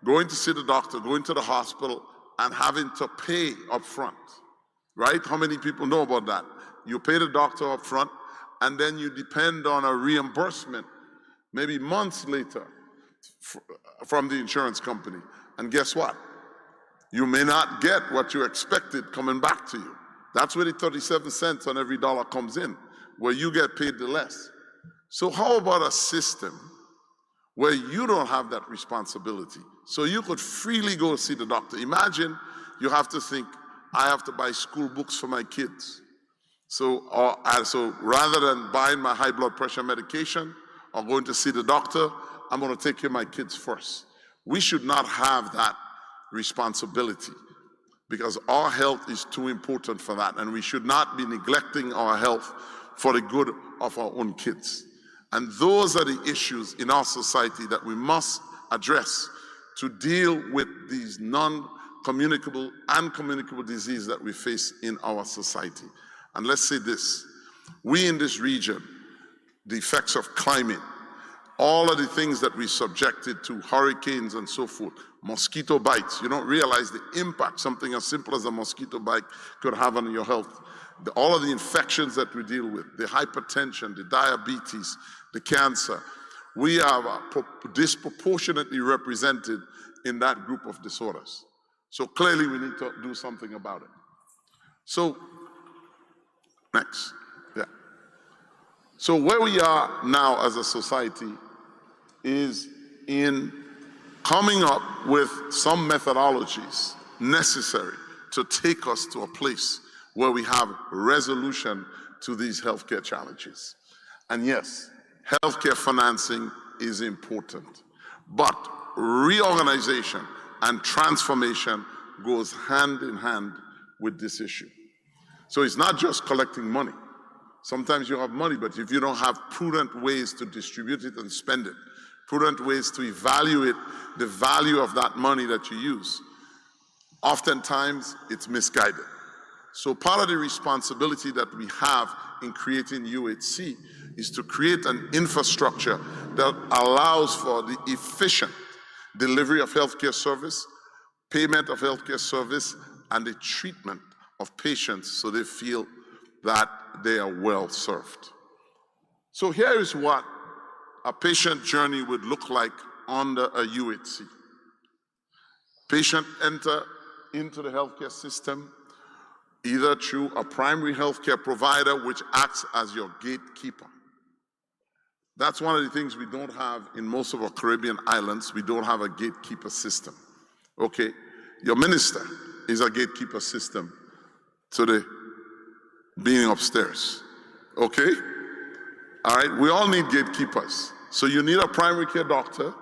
Speaker 2: going to see the doctor, going to the hospital, and having to pay up front, right? How many people know about that? You pay the doctor up front, and then you depend on a reimbursement maybe months later from the insurance company. And guess what? You may not get what you expected coming back to you. That's where the 37 cents on every dollar comes in, where you get paid the less. So how about a system where you don't have that responsibility, so you could freely go see the doctor? Imagine you have to think, I have to buy school books for my kids. So rather than buying my high blood pressure medication or going to see the doctor, I'm going to take care of my kids first. We should not have that responsibility, because our health is too important for that, and we should not be neglecting our health for the good of our own kids. And those are the issues in our society that we must address to deal with these non-communicable and communicable diseases that we face in our society. And let's say this, we in this region, the effects of climate, all of the things that we subjected to, hurricanes and so forth, mosquito bites, you don't realize the impact something as simple as a mosquito bite could have on your health. All of the infections that we deal with, the hypertension, the diabetes, the cancer, we are disproportionately represented in that group of disorders. So clearly we need to do something about it. So, next, yeah. So where we are now as a society is in coming up with some methodologies necessary to take us to a place where we have resolution to these healthcare challenges. And yes, healthcare financing is important, but reorganization and transformation goes hand in hand with this issue. So it's not just collecting money. Sometimes you have money, but if you don't have prudent ways to distribute it and spend it, prudent ways to evaluate the value of that money that you use, oftentimes it's misguided. So part of the responsibility that we have in creating UHC is to create an infrastructure that allows for the efficient delivery of healthcare service, payment of healthcare service, and the treatment of patients so they feel that they are well served. So here is what a patient journey would look like under a UHC. Patient enter into the healthcare system either through a primary healthcare provider which acts as your gatekeeper. That's one of the things we don't have in most of our Caribbean islands. We don't have a gatekeeper system. Okay, your minister is a gatekeeper system to the being upstairs. Okay? All right, we all need gatekeepers. So you need a primary care doctor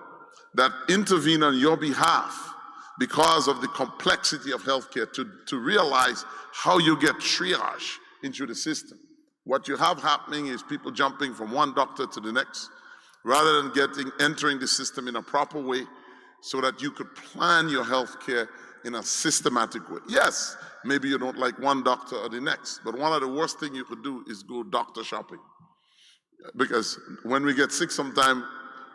Speaker 2: that intervene on your behalf because of the complexity of healthcare to realize how you get triage into the system. What you have happening is people jumping from one doctor to the next rather than entering the system in a proper way so that you could plan your healthcare in a systematic way. Yes, maybe you don't like one doctor or the next, but one of the worst things you could do is go doctor shopping. Because when we get sick sometime,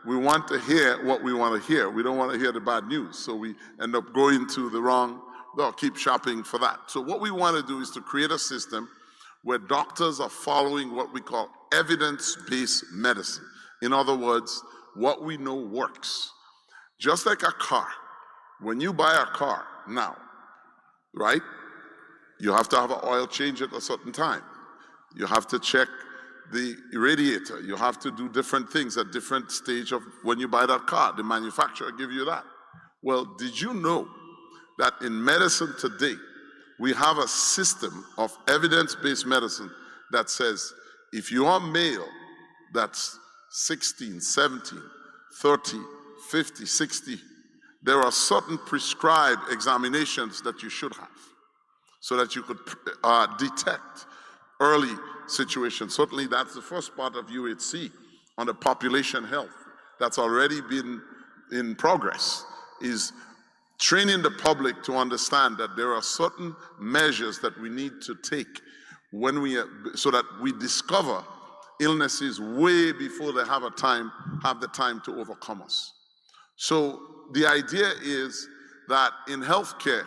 Speaker 2: we want to hear what we want to hear. We don't want to hear the bad news. So we end up going to the wrong, no, keep shopping for that. So what we want to do is to create a system where doctors are following what we call evidence-based medicine. In other words, what we know works. Just like a car. When you buy a car now, right, you have to have an oil change at a certain time. You have to check the radiator. You have to do different things at different stage of when you buy that car. The manufacturer give you that. Well, did you know that in medicine today, we have a system of evidence-based medicine that says if you are male that's 16, 17, 30, 50, 60, there are certain prescribed examinations that you should have so that you could detect early situations. Certainly that's the first part of UHC on the population health that's already been in progress, is training the public to understand that there are certain measures that we need to take when so that we discover illnesses way before they have the time to overcome us. So the idea is that in healthcare,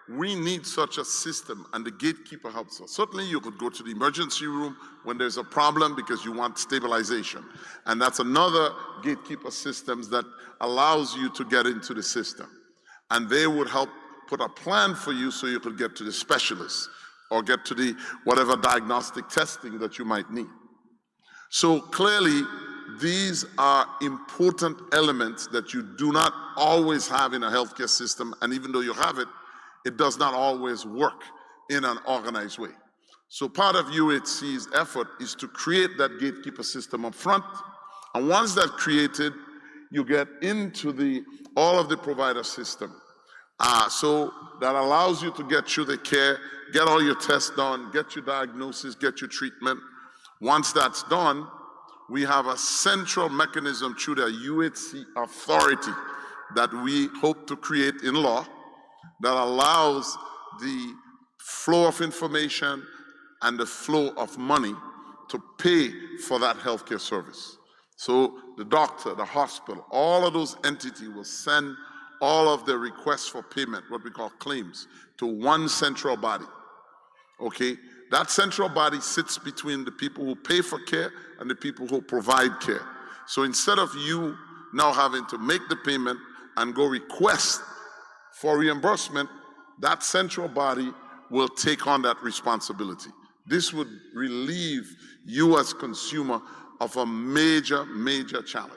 Speaker 2: we need such a system, and the gatekeeper helps us. Certainly you could go to the emergency room when there's a problem because you want stabilization. And that's another gatekeeper system that allows you to get into the system. And they would help put a plan for you so you could get to the specialist or get to the whatever diagnostic testing that you might need. So clearly, these are important elements that you do not always have in a healthcare system, and even though you have it, it does not always work in an organized way. So part of UHC's effort is to create that gatekeeper system up front, and once that's created, you get into all of the provider system. So that allows you to get through the care, get all your tests done, get your diagnosis, get your treatment. Once that's done, we have a central mechanism through the UHC authority that we hope to create in law that allows the flow of information and the flow of money to pay for that healthcare service. So the doctor, the hospital, all of those entities will send all of the requests for payment, what we call claims, to one central body. Okay? That central body sits between the people who pay for care and the people who provide care. So instead of you now having to make the payment and go request for reimbursement, that central body will take on that responsibility. This would relieve you as consumer of a major, major challenge.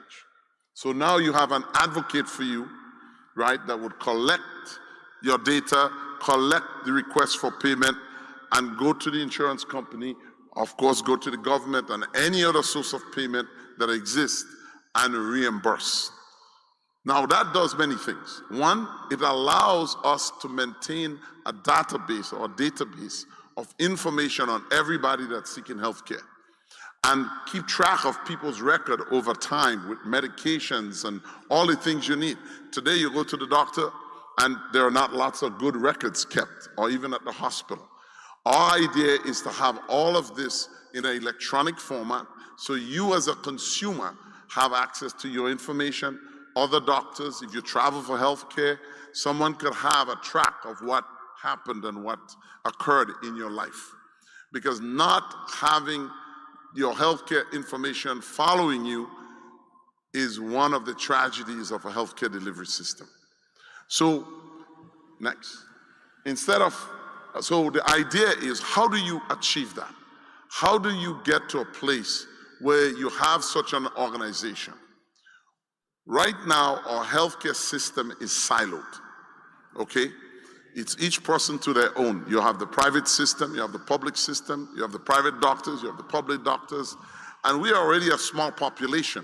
Speaker 2: So now you have an advocate for you, right, that would collect your data, collect the request for payment, and go to the insurance company of course, go to the government and any other source of payment that exists and reimburse. Now that does many things. One, it allows us to maintain a database of information on everybody that's seeking healthcare and keep track of people's record over time with medications and all the things you need. Today you go to the doctor and there are not lots of good records kept, or even at the hospital. Our idea is to have all of this in an electronic format so you as a consumer have access to your information. Other doctors, if you travel for healthcare, someone could have a track of what happened and what occurred in your life. Because not having your healthcare information following you is one of the tragedies of a healthcare delivery system. So, next. So the idea is, how do you achieve that? How do you get to a place where you have such an organization? Right now, our healthcare system is siloed, okay? It's each person to their own. You have the private system, you have the public system, you have the private doctors, you have the public doctors, and we are already a small population.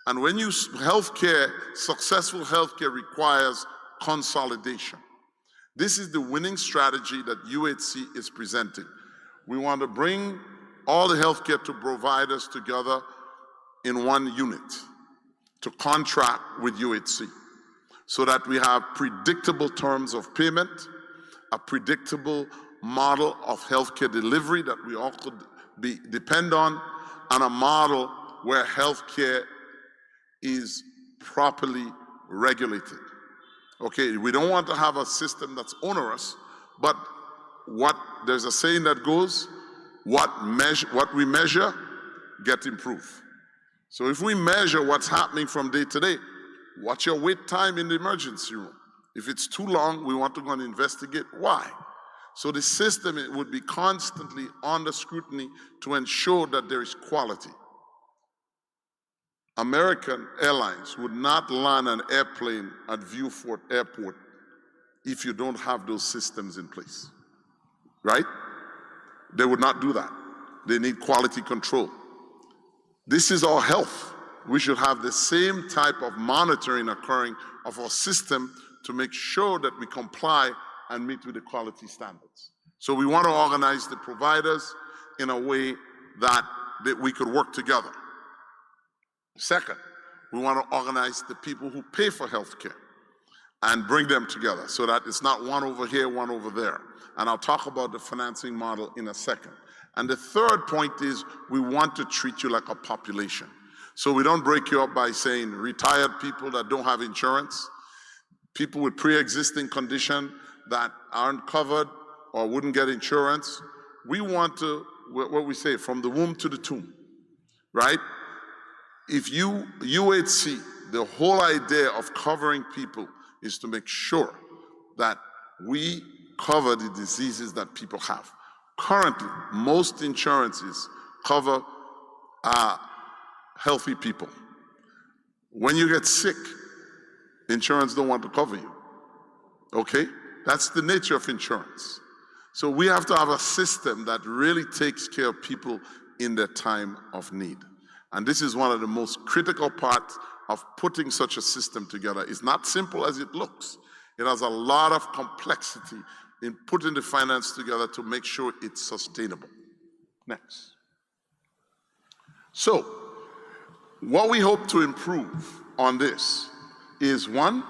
Speaker 2: And when you successful healthcare requires consolidation. This is the winning strategy that UHC is presenting. We want to bring all the healthcare providers together in one unit to contract with UHC so that we have predictable terms of payment, a predictable model of healthcare delivery that we all could depend on, and a model where healthcare is properly regulated. Okay, we don't want to have a system that's onerous, but there's a saying that goes, what we measure, get improved. So if we measure what's happening from day to day, what's your wait time in the emergency room? If it's too long, we want to go and investigate why. So the system would be constantly under scrutiny to ensure that there is quality. American Airlines would not land an airplane at Viewfort Airport if you don't have those systems in place, right? They would not do that. They need quality control. This is our health. We should have the same type of monitoring occurring of our system to make sure that we comply and meet with the quality standards. So we want to organize the providers in a way that we could work together. Second, we want to organize the people who pay for healthcare and bring them together so that it's not one over here, one over there. And I'll talk about the financing model in a second. And the third point is we want to treat you like a population. So we don't break you up by saying retired people that don't have insurance, people with pre-existing condition that aren't covered or wouldn't get insurance. We want to, what we say, from the womb to the tomb, right? If UHC, the whole idea of covering people is to make sure that we cover the diseases that people have. Currently, most insurances cover healthy people. When you get sick, insurance don't want to cover you, okay? That's the nature of insurance. So we have to have a system that really takes care of people in their time of need. And this is one of the most critical parts of putting such a system together. It's not simple as it looks. It has a lot of complexity in putting the finance together to make sure it's sustainable. Next. So, what we hope to improve on this is, one,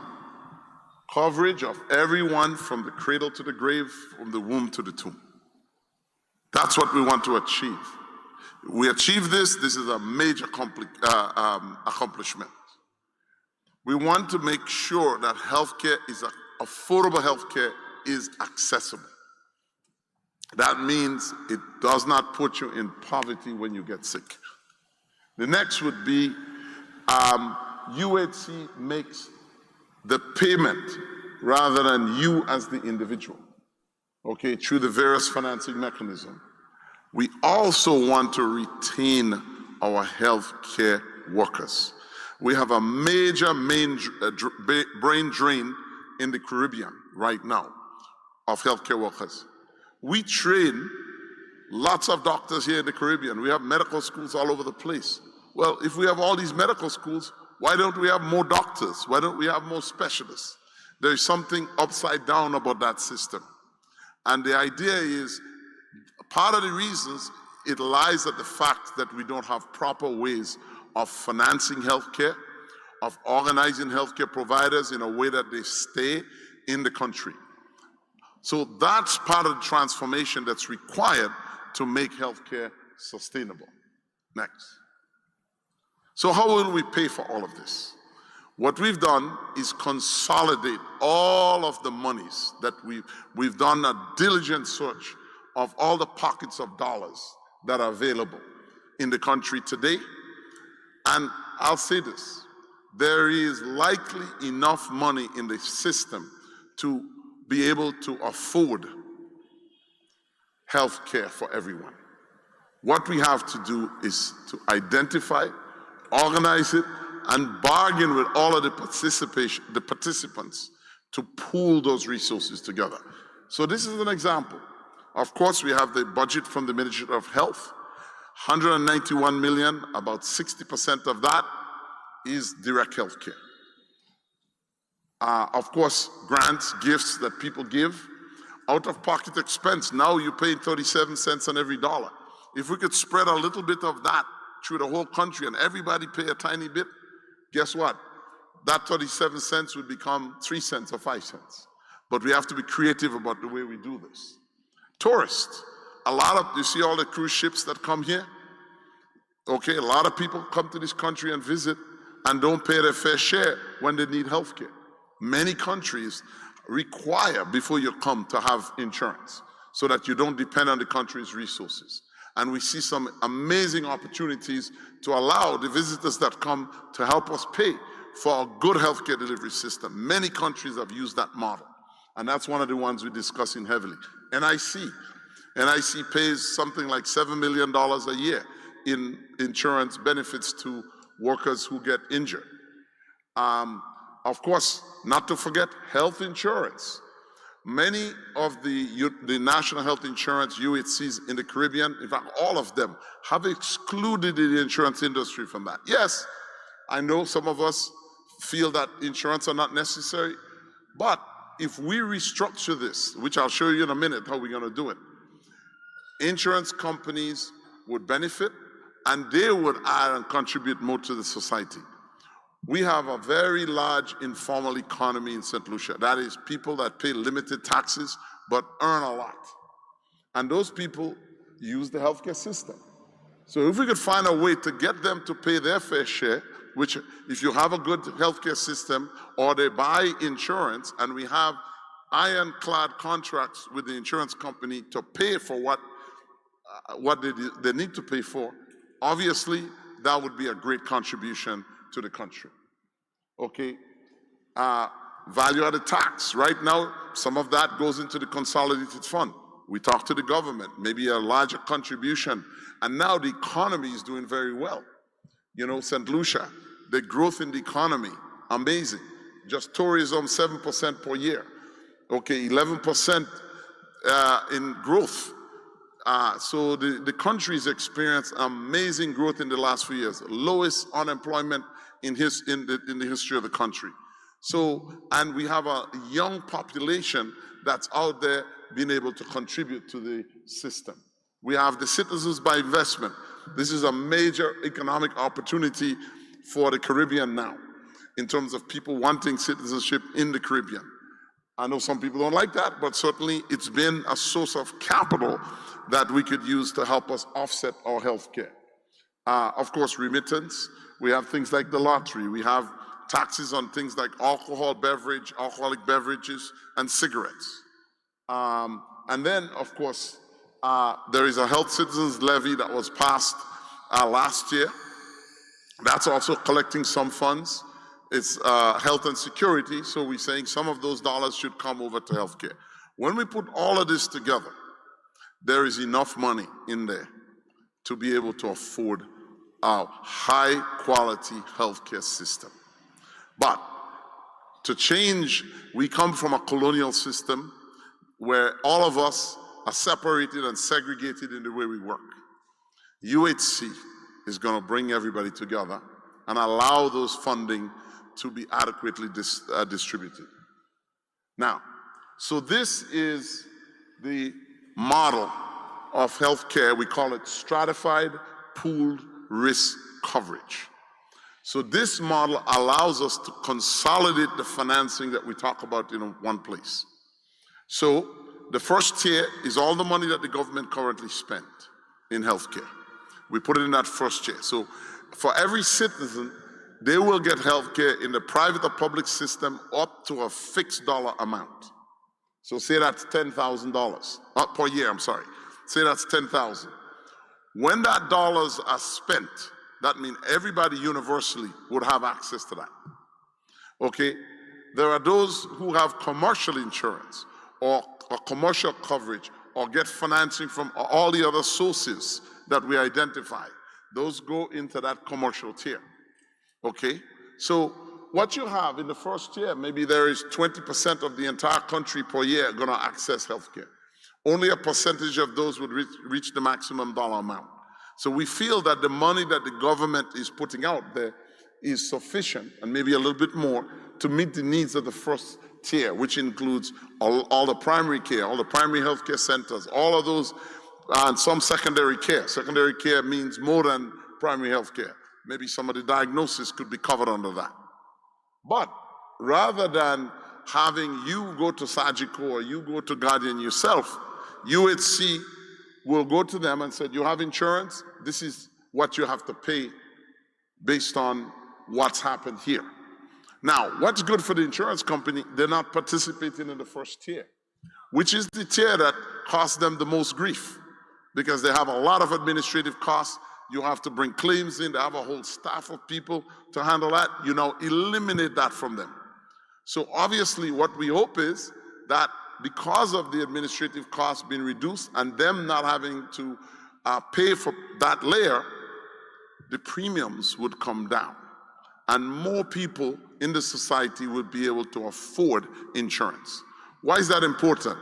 Speaker 2: coverage of everyone from the cradle to the grave, from the womb to the tomb. That's what we want to achieve. We achieve this is a major accomplishment. We want to make sure that healthcare affordable healthcare is accessible. That means it does not put you in poverty when you get sick. The next would be UHC makes the payment rather than you as the individual, okay, through the various financing mechanisms. We also want to retain our healthcare workers. We have a major brain drain in the Caribbean right now of healthcare workers. We train Lots of doctors here in the Caribbean. We have medical schools all over the place. Well, if we have all these medical schools, why don't we have more doctors? Why don't we have more specialists? There is something upside down about that system. And the idea is, part of the reasons, it lies at the fact that we don't have proper ways of financing healthcare, of organizing healthcare providers in a way that they stay in the country. So that's part of the transformation that's required to make healthcare sustainable. Next. So how will we pay for all of this? What we've done is consolidate all of the monies that we've done a diligent search of all the pockets of dollars that are available in the country today. And I'll say this, there is likely enough money in the system to be able to afford health care for everyone. What we have to do is to identify, organize it, and bargain with all of the participants to pool those resources together. So this is an example. Of course, we have the budget from the Ministry of Health, 191 million, about 60% of that is direct health care. Of course, grants, gifts that people give, out-of-pocket expense, now you're paying 37 cents on every dollar. If we could spread a little bit of that through the whole country and everybody pay a tiny bit, guess what? That 37 cents would become 3 cents or 5 cents. But we have to be creative about the way we do this. Tourists, you see all the cruise ships that come here? Okay, a lot of people come to this country and visit and don't pay their fair share when they need health care. Many countries require, before you come, to have insurance so that you don't depend on the country's resources. And we see some amazing opportunities to allow the visitors that come to help us pay for a good healthcare delivery system. Many countries have used that model. And that's one of the ones we're discussing heavily. NIC pays something like $7 million a year in insurance benefits to workers who get injured. Of course, not to forget health insurance. Many of the national health insurance UHCs in the Caribbean, in fact, all of them, have excluded the insurance industry from that. Yes, I know some of us feel that insurance are not necessary, but if we restructure this, which I'll show you in a minute how we're going to do it, insurance companies would benefit and they would add and contribute more to the society. We have a very large informal economy in St. Lucia. That is people that pay limited taxes but earn a lot. And those people use the healthcare system. So if we could find a way to get them to pay their fair share, which if you have a good healthcare system or they buy insurance and we have ironclad contracts with the insurance company to pay for what they need to pay for, obviously that would be a great contribution to the country. Okay, value-added tax. Right now, some of that goes into the consolidated fund. We talk to the government, maybe a larger contribution, and now the economy is doing very well. You know, St. Lucia, the growth in the economy, amazing. Just tourism, 7% per year. Okay, 11% in growth. So the country's experienced amazing growth in the last few years. Lowest unemployment in the history of the country. So, and we have a young population that's out there being able to contribute to the system. We have the Citizens by Investment. This is a major economic opportunity for the Caribbean now, in terms of people wanting citizenship in the Caribbean. I know some people don't like that, but certainly it's been a source of capital that we could use to help us offset our health care. Of course, remittance. We have things like the lottery. We have taxes on things like alcoholic beverages, and cigarettes. And then, of course, there is a health citizens levy that was passed last year. That's also collecting some funds. It's health and security, so we're saying some of those dollars should come over to healthcare. When we put all of this together, there is enough money in there to be able to afford a high-quality healthcare system. But to change, we come from a colonial system where all of us are separated and segregated in the way we work. UHC is going to bring everybody together and allow those funding to be adequately distributed. Now, so this is the model of healthcare. We call it stratified pooled risk coverage. So this model allows us to consolidate the financing that we talk about in one place. So the first tier is all the money that the government currently spent in healthcare. We put it in that first tier. So for every citizen, they will get healthcare in the private or public system up to a fixed dollar amount. So say that's $10,000 per year, I'm sorry. Say that's $10,000. When that dollars are spent, that means everybody universally would have access to that. Okay? There are those who have commercial insurance or commercial coverage or get financing from all the other sources that we identify. Those go into that commercial tier. Okay? So what you have in the first year, maybe there is 20% of the entire country per year going to access healthcare. Only a percentage of those would reach the maximum dollar amount. So we feel that the money that the government is putting out there is sufficient, and maybe a little bit more, to meet the needs of the first tier, which includes all the primary care, all the primary healthcare centers, all of those, and some secondary care. Secondary care means more than primary healthcare. Maybe some of the diagnosis could be covered under that. But rather than having you go to Sagicor or you go to Guardian yourself, UHC will go to them and say, you have insurance, this is what you have to pay based on what's happened here. Now, what's good for the insurance company, they're not participating in the first tier, which is the tier that costs them the most grief, because they have a lot of administrative costs. You have to bring claims in, they have a whole staff of people to handle that. You now eliminate that from them. So obviously what we hope is that because of the administrative costs being reduced and them not having to pay for that layer, the premiums would come down and more people in the society would be able to afford insurance. Why is that important?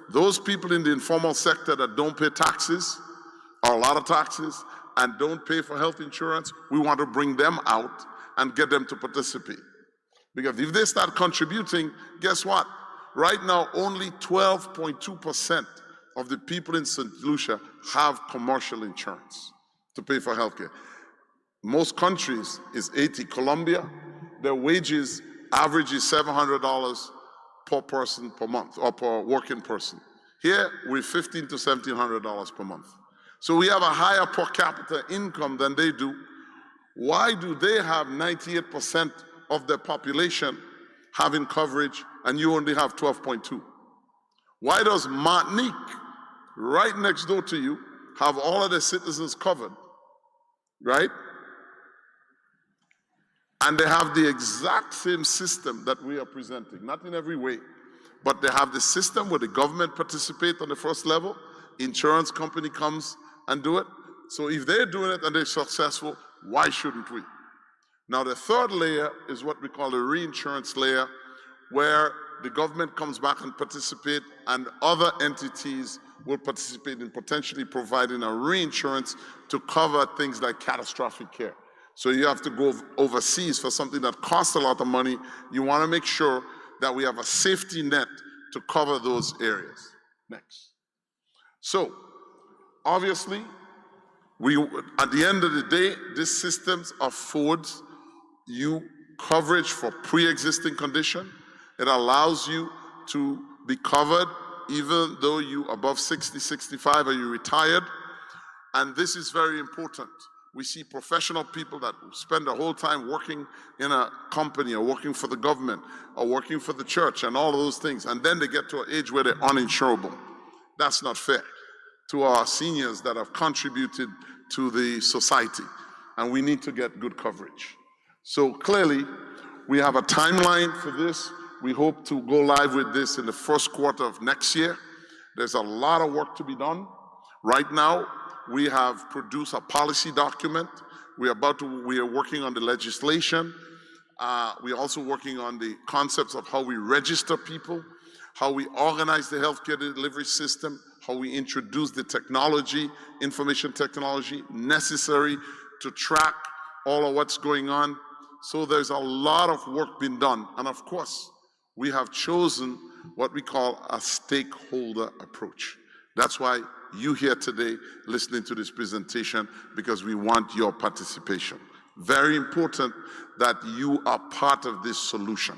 Speaker 2: Those people in the informal sector that don't pay taxes, or a lot of taxes, and don't pay for health insurance, we want to bring them out and get them to participate. Because if they start contributing, guess what? Right now, only 12.2% of the people in St. Lucia have commercial insurance to pay for healthcare. Most countries is 80. Colombia, their wages average is $700 per person per month, or per working person. Here, we're $1,500 to $1,700 per month. So we have a higher per capita income than they do. Why do they have 98% of their population having coverage and you only have 12.2? Why does Martinique, right next door to you, have all of their citizens covered, right? And they have the exact same system that we are presenting, not in every way, but they have the system where the government participates on the first level, insurance company comes and do it. So if they're doing it and they're successful, why shouldn't we? Now the third layer is what we call the reinsurance layer, where the government comes back and participate and other entities will participate in potentially providing a reinsurance to cover things like catastrophic care. So you have to go overseas for something that costs a lot of money. You want to make sure that we have a safety net to cover those areas. Next. So obviously, at the end of the day, these systems affords you coverage for pre-existing condition. It allows you to be covered even though you above 60, 65, or you're retired. And this is very important. We see professional people that spend their whole time working in a company or working for the government or working for the church and all of those things. And then they get to an age where they're uninsurable. That's not fair to our seniors that have contributed to the society. And we need to get good coverage. So clearly, we have a timeline for this. We hope to go live with this in the first quarter of next year. There's a lot of work to be done. Right now, we have produced a policy document. We are working on the legislation. We're also working on the concepts of how we register people, how we organize the healthcare delivery system, how we introduce the technology, information technology necessary to track all of what's going on. So there's a lot of work being done. And of course, we have chosen what we call a stakeholder approach. That's why you here today listening to this presentation, because we want your participation. Very important that you are part of this solution.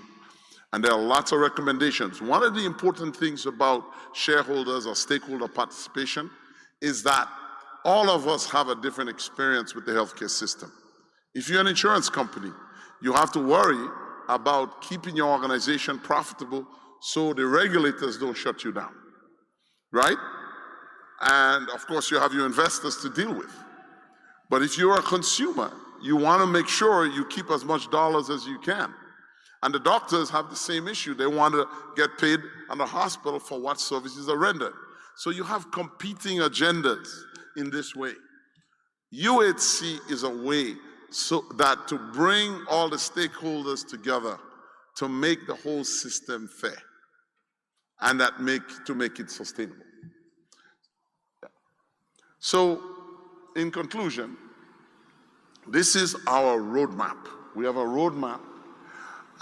Speaker 2: And there are lots of recommendations. One of the important things about shareholders or stakeholder participation is that all of us have a different experience with the healthcare system. If you're an insurance company, you have to worry about keeping your organization profitable so the regulators don't shut you down, right? And of course, you have your investors to deal with. But if you're a consumer, you want to make sure you keep as much dollars as you can. And the doctors have the same issue. They want to get paid on the hospital for what services are rendered. So you have competing agendas in this way. UHC is a way so that to bring all the stakeholders together to make the whole system fair and to make it sustainable. So, in conclusion, this is our roadmap. We have a roadmap,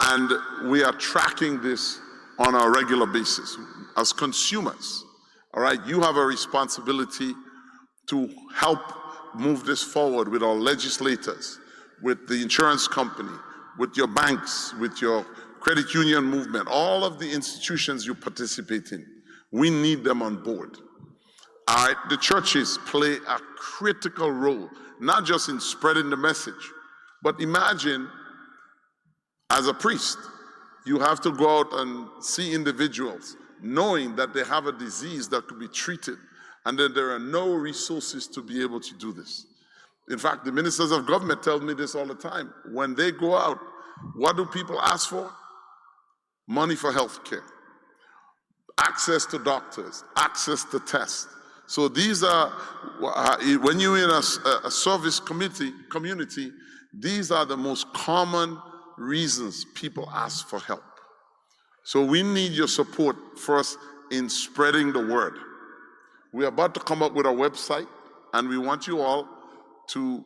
Speaker 2: and we are tracking this on a regular basis. As consumers, all right, you have a responsibility to help move this forward with our legislators, with the insurance company, with your banks, with your credit union movement, all of the institutions you participate in. We need them on board. All right, the churches play a critical role, not just in spreading the message, but imagine as a priest, you have to go out and see individuals knowing that they have a disease that could be treated, and that there are no resources to be able to do this. In fact, the ministers of government tell me this all the time. When they go out, what do people ask for? Money for health care, access to doctors, access to tests. So these are, when you're in a service community, these are the most common reasons people ask for help. So we need your support first in spreading the word. We're about to come up with a website, and we want you all to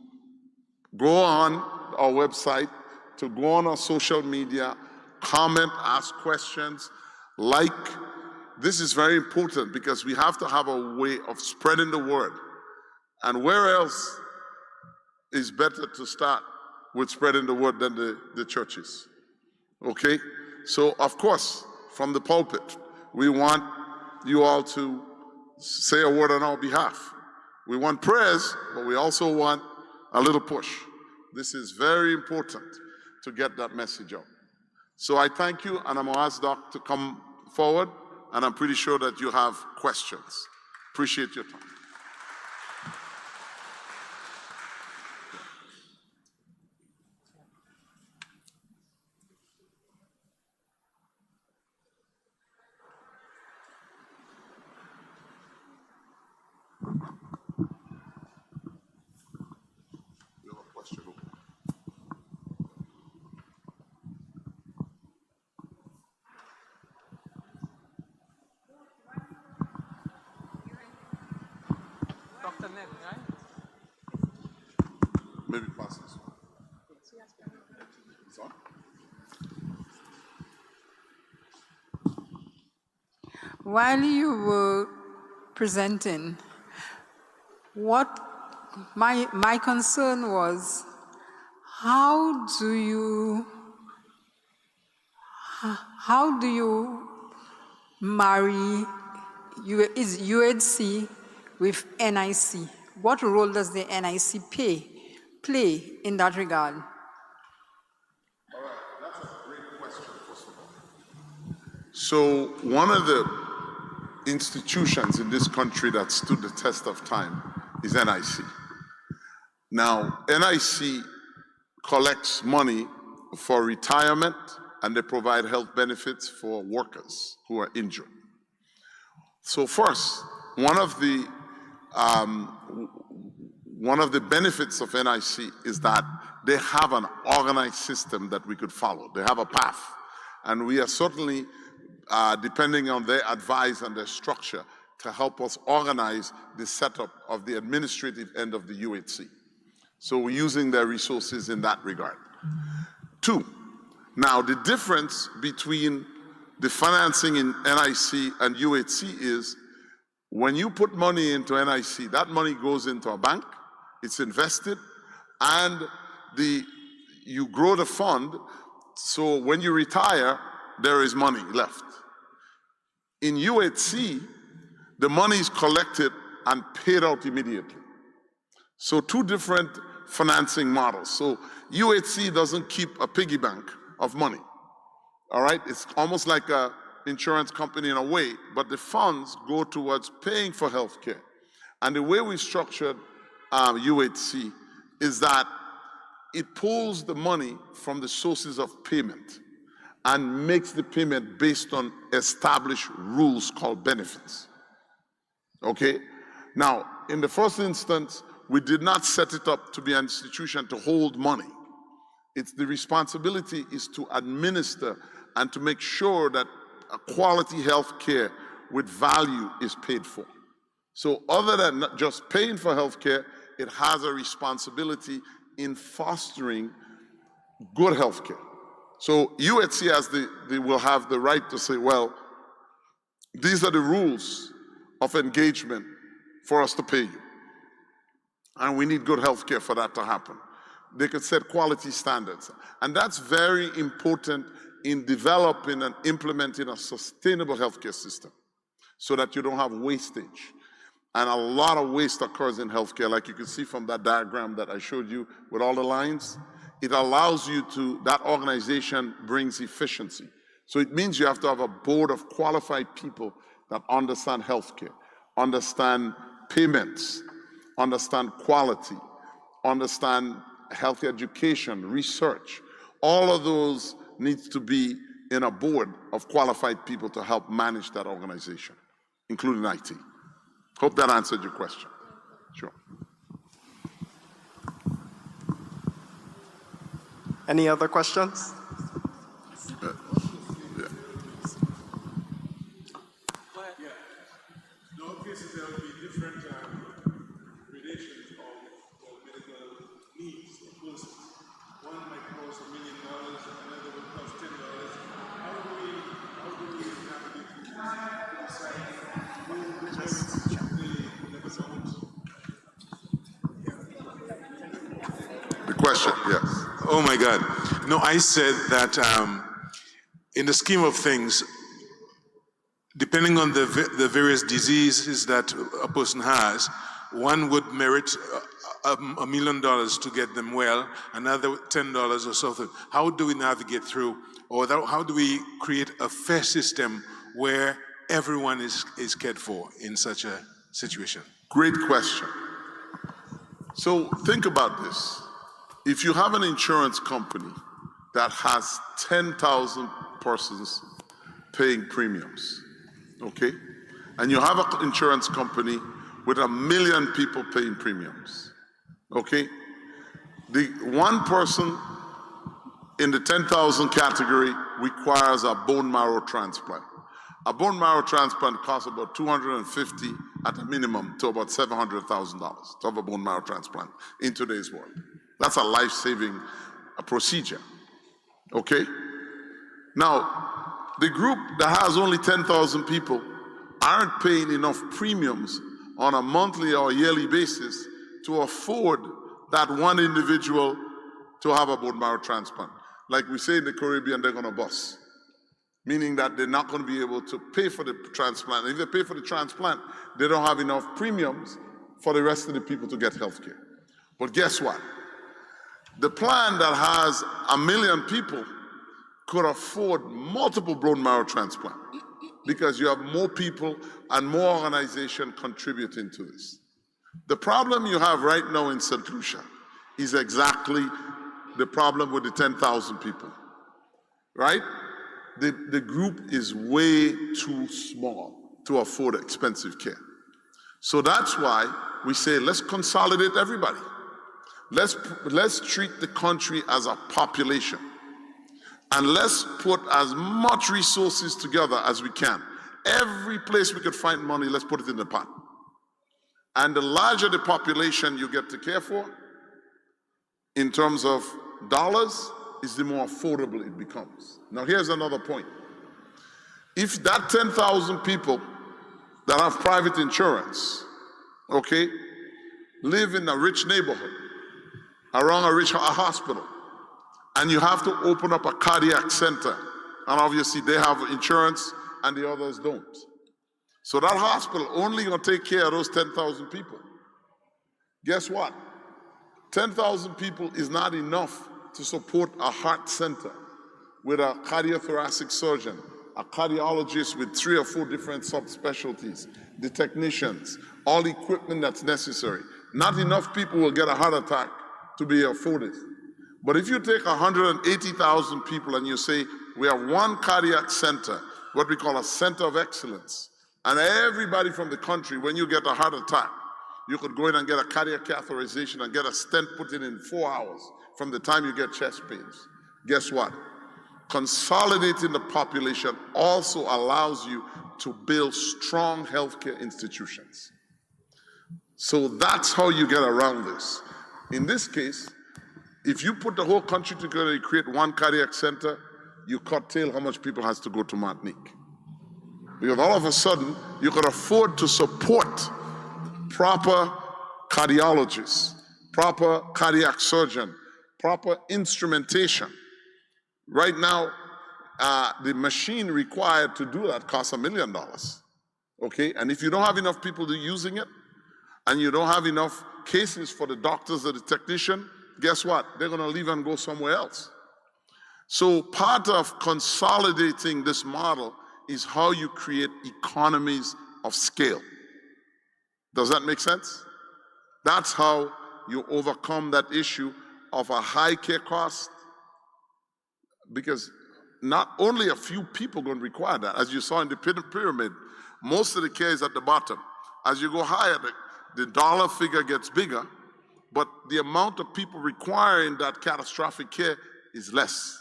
Speaker 2: go on our website, to go on our social media, comment, ask questions, like. This is very important because we have to have a way of spreading the word. And where else is better to start with spreading the word than the churches? Okay? So, of course, from the pulpit, we want you all to say a word on our behalf. We want prayers, but we also want a little push. This is very important to get that message out. So I thank you, and I'm going to ask Doc to come forward, and I'm pretty sure that you have questions. Appreciate your time.
Speaker 3: Dr. Ned, right?
Speaker 2: Maybe pass this one. It's on?
Speaker 4: While you were presenting, what my concern was, how do you marry UHC with NIC? What role does the NIC play in that regard?
Speaker 2: All right, that's a great question, first of all. So one of the institutions in this country that stood the test of time is NIC. Now, NIC collects money for retirement, and they provide health benefits for workers who are injured. So first, one of the benefits of NIC is that they have an organized system that we could follow. They have a path. And we are certainly, depending on their advice and their structure, to help us organize the setup of the administrative end of the UHC. So we're using their resources in that regard. 2, now the difference between the financing in NIC and UHC is when you put money into NIC, that money goes into a bank, it's invested, and you grow the fund, so when you retire, there is money left. In UHC, the money is collected and paid out immediately. So 2 different financing models. So UHC doesn't keep a piggy bank of money. All right, it's almost like an insurance company in a way, but the funds go towards paying for healthcare. And the way we structured UHC is that it pulls the money from the sources of payment and makes the payment based on established rules called benefits. Okay? Now, in the first instance, we did not set it up to be an institution to hold money. The responsibility is to administer and to make sure that a quality health care with value is paid for. So other than not just paying for health care, it has a responsibility in fostering good health care. So UHC they will have the right to say, well, these are the rules of engagement for us to pay you. And we need good health care for that to happen. They could set quality standards. And that's very important in developing and implementing a sustainable healthcare system so that you don't have wastage. And a lot of waste occurs in healthcare, like you can see from that diagram that I showed you with all the lines. It allows you that organization brings efficiency. So it means you have to have a board of qualified people that understand healthcare, understand payments, understand quality, understand health education, research. All of those needs to be in a board of qualified people to help manage that organization, including IT. Hope that answered your question. Sure.
Speaker 5: Any other questions?
Speaker 6: There will be different gradations of medical needs of persons. One might cost $1 million, another will cost $10. How do we navigate through this to decide who deserves the amount?
Speaker 2: The question, yes.
Speaker 6: Oh my God. No, I said that in the scheme of things, depending on the various diseases that a person has, one would merit $1 million to get them well, another $10 or something. How do we navigate through, or how do we create a fair system where everyone is cared for in such a situation?
Speaker 2: Great question. So think about this. If you have an insurance company that has 10,000 persons paying premiums, okay? And you have an insurance company with 1 million people paying premiums, okay? The one person in the 10,000 category requires a bone marrow transplant. A bone marrow transplant costs about $250 at a minimum to about $700,000 to have a bone marrow transplant in today's world. That's a life-saving procedure, okay? Now, the group that has only 10,000 people aren't paying enough premiums on a monthly or yearly basis to afford that one individual to have a bone marrow transplant. Like we say in the Caribbean, they're gonna bust, meaning that they're not gonna be able to pay for the transplant. If they pay for the transplant, they don't have enough premiums for the rest of the people to get health care. But guess what? The plan that has 1 million people could afford multiple bone marrow transplants because you have more people and more organization contributing to this. The problem you have right now in St. Lucia is exactly the problem with the 10,000 people, right? The group is way too small to afford expensive care. So that's why we say, let's consolidate everybody. Let's treat the country as a population. And let's put as much resources together as we can. Every place we could find money, let's put it in the pot. And the larger the population you get to care for, in terms of dollars, is the more affordable it becomes. Now here's another point. If that 10,000 people that have private insurance, okay, live in a rich neighborhood, around a rich hospital, and you have to open up a cardiac center, and obviously they have insurance and the others don't. So that hospital only gonna take care of those 10,000 people. Guess what? 10,000 people is not enough to support a heart center with a cardiothoracic surgeon, a cardiologist with 3 or 4 different subspecialties, the technicians, all the equipment that's necessary. Not enough people will get a heart attack to be afforded. But if you take 180,000 people and you say, we have one cardiac center, what we call a center of excellence, and everybody from the country, when you get a heart attack, you could go in and get a cardiac catheterization and get a stent put in 4 hours from the time you get chest pains. Guess what? Consolidating the population also allows you to build strong healthcare institutions. So that's how you get around this. In this case, if you put the whole country together and create one cardiac center, you curtail how much people has to go to Martinique. Because all of a sudden, you could afford to support proper cardiologists, proper cardiac surgeon, proper instrumentation. Right now, the machine required to do that costs $1 million, okay? And if you don't have enough people using it, and you don't have enough cases for the doctors or the technician, guess what? They're gonna leave and go somewhere else. So part of consolidating this model is how you create economies of scale. Does that make sense? That's how you overcome that issue of a high care cost, because not only a few people are going to require that. As you saw in the pyramid, most of the care is at the bottom. As you go higher, the dollar figure gets bigger, but the amount of people requiring that catastrophic care is less.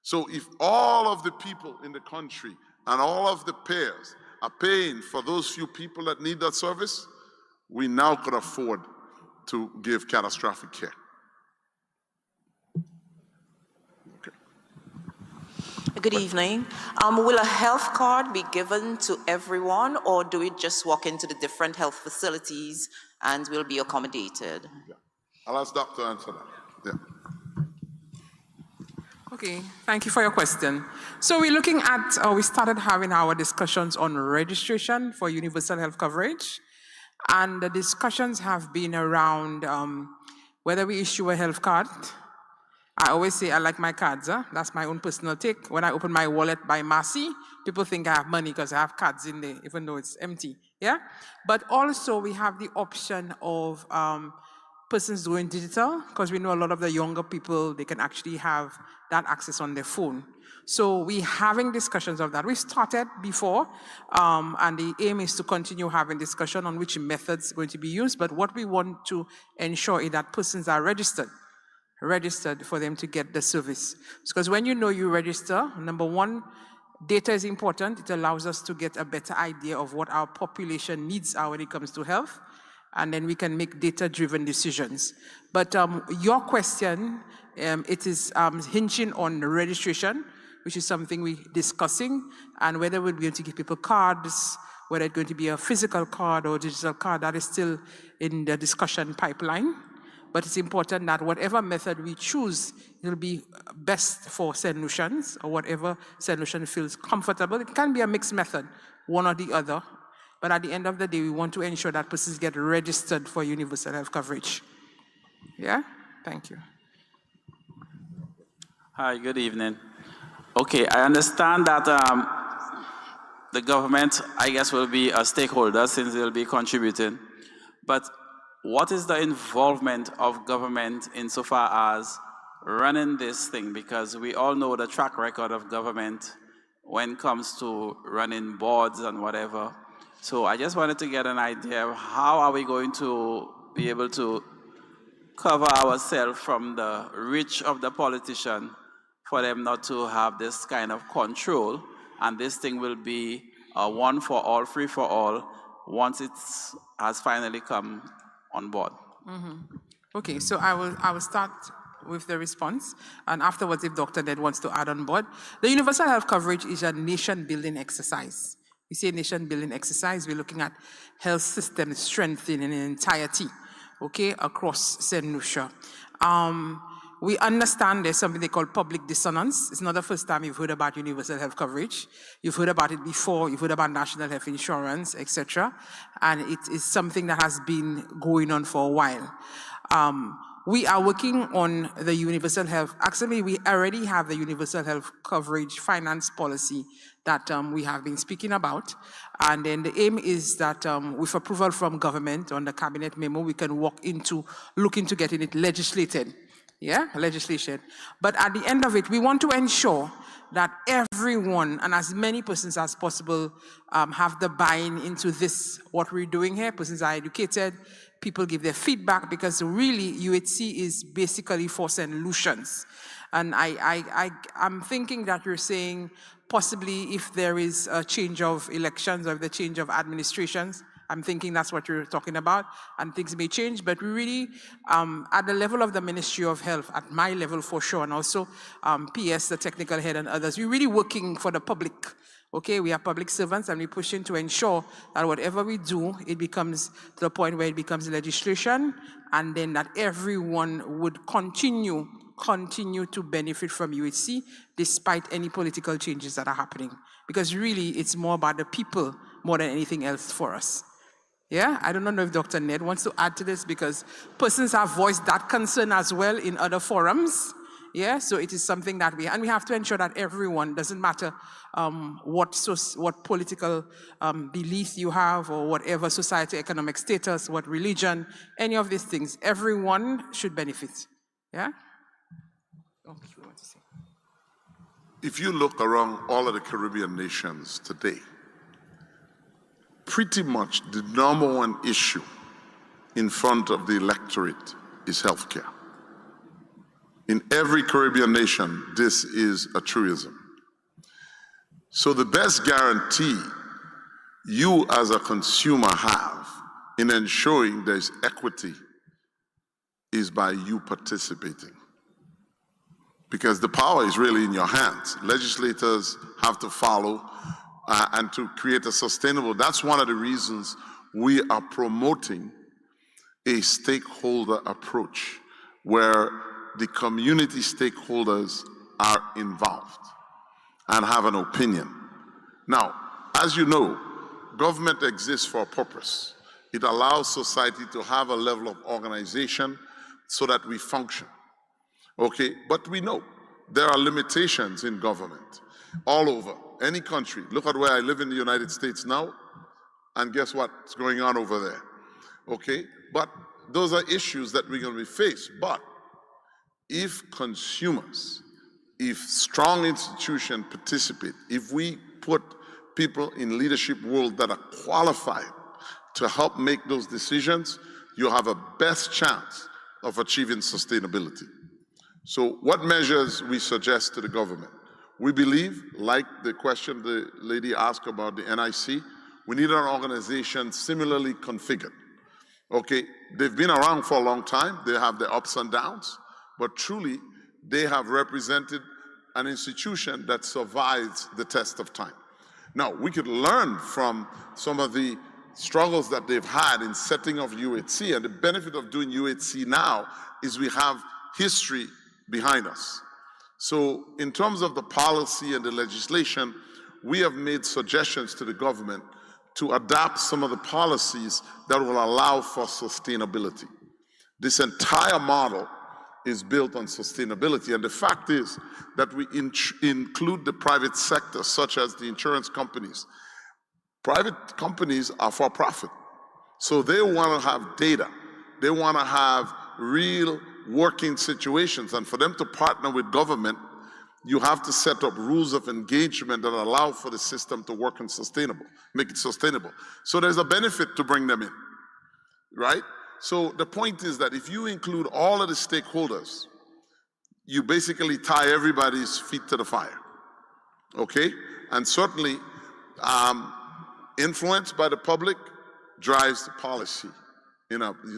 Speaker 2: So if all of the people in the country and all of the payers are paying for those few people that need that service, we now could afford to give catastrophic care. Okay.
Speaker 7: Good evening. Will a health card be given to everyone, or do we just walk into the different health facilities and will be accommodated?
Speaker 2: Yeah. I'll ask Doctor to answer that. Yeah.
Speaker 3: Okay, thank you for your question. So we're looking at, we started having our discussions on registration for universal health coverage. And the discussions have been around whether we issue a health card. I always say I like my cards. That's my own personal take. When I open my wallet by Massey, people think I have money because I have cards in there, even though it's empty. Yeah? But also we have the option of persons doing digital, because we know a lot of the younger people, they can actually have that access on their phone. So we're having discussions of that. We started before, and the aim is to continue having discussion on which methods are going to be used, but what we want to ensure is that persons are registered for them to get the service. Because when you know you register, number one, data is important. It allows us to get a better idea of what our population needs are when it comes to health, and then we can make data-driven decisions. But your question, it is hinging on registration, which is something we're discussing, and whether we're going to give people cards, whether it's going to be a physical card or digital card, that is still in the discussion pipeline. But it's important that whatever method we choose, it'll be best for St. Lucians, or whatever St. Lucian feels comfortable. It can be a mixed method, one or the other. But at the end of the day, we want to ensure that persons get registered for universal health coverage. Yeah? Thank you.
Speaker 8: Hi, good evening. Okay, I understand that the government, I guess, will be a stakeholder since they'll be contributing. But what is the involvement of government insofar as running this thing? Because we all know the track record of government when it comes to running boards and whatever. So I just wanted to get an idea of how are we going to be able to cover ourselves from the reach of the politician for them not to have this kind of control, and this thing will be one for all, free for all, once it has finally come on board?
Speaker 3: Okay, so I will start with the response, and afterwards, if Dr. Ned wants to add on board. The universal health coverage is a nation-building exercise. We say nation-building exercise, we're looking at health system strengthening in entirety, okay, across St. Lucia. We understand there's something they call public dissonance. It's not the first time you've heard about universal health coverage. You've heard about it before. You've heard about national health insurance, etc. And it is something that has been going on for a while. We are working on the universal health. Actually, we already have the universal health coverage finance policy that we have been speaking about. And then the aim is that with approval from government on the cabinet memo, we can look into getting it legislated. Yeah, legislation. But at the end of it, we want to ensure that everyone and as many persons as possible have the buy-in into this, what we're doing here. Persons are educated, people give their feedback, because really UHC is basically for solutions. And I'm thinking that you're saying possibly if there is a change of elections or the change of administrations, I'm thinking that's what you're talking about, and things may change, but we really, at the level of the Ministry of Health, at my level for sure, and also PS, the technical head, and others, we're really working for the public. Okay, we are public servants, and we're pushing to ensure that whatever we do, it becomes to the point where it becomes legislation, and then that everyone would continue to benefit from UHC despite any political changes that are happening. Because really, it's more about the people more than anything else for us. Yeah, I don't know if Dr. Ned wants to add to this, because persons have voiced that concern as well in other forums. Yeah, so it is something that we have to ensure that everyone, doesn't matter what political belief you have or whatever society, economic status, what religion, any of these things, everyone should benefit. Yeah? Oh, you want to say?
Speaker 2: If you look around all of the Caribbean nations today, pretty much the number one issue in front of the electorate is healthcare. In every Caribbean nation, this is a truism. So the best guarantee you as a consumer have in ensuring there's equity is by you participating. Because the power is really in your hands. Legislators have to follow and to create a sustainable. That's one of the reasons we are promoting a stakeholder approach where the community stakeholders are involved and have an opinion. Now, as you know, government exists for a purpose. It allows society to have a level of organization so that we function. Okay, but we know there are limitations in government all over any country. Look at where I live in the United States now, and guess what's going on over there? Okay, but those are issues that we're going to be faced. But if consumers, if strong institutions participate, if we put people in leadership roles that are qualified to help make those decisions, you have a best chance of achieving sustainability. So what measures we suggest to the government? We believe, like the question the lady asked about the NIC, we need an organization similarly configured. Okay, they've been around for a long time, they have their ups and downs, but truly they have represented an institution that survives the test of time. Now, we could learn from some of the struggles that they've had in setting of UHC, and the benefit of doing UHC now is we have history behind us. So in terms of the policy and the legislation, we have made suggestions to the government to adapt some of the policies that will allow for sustainability. This entire model is built on sustainability, and the fact is that we include the private sector, such as the insurance companies. Private companies are for profit, so they want to have data. They want to have real working situations, and for them to partner with government, you have to set up rules of engagement that allow for the system to work and sustainable, make it sustainable. So there's a benefit to bring them in, right? So the point is that if you include all of the stakeholders, you basically tie everybody's feet to the fire, okay? And certainly, influence by the public drives the policy.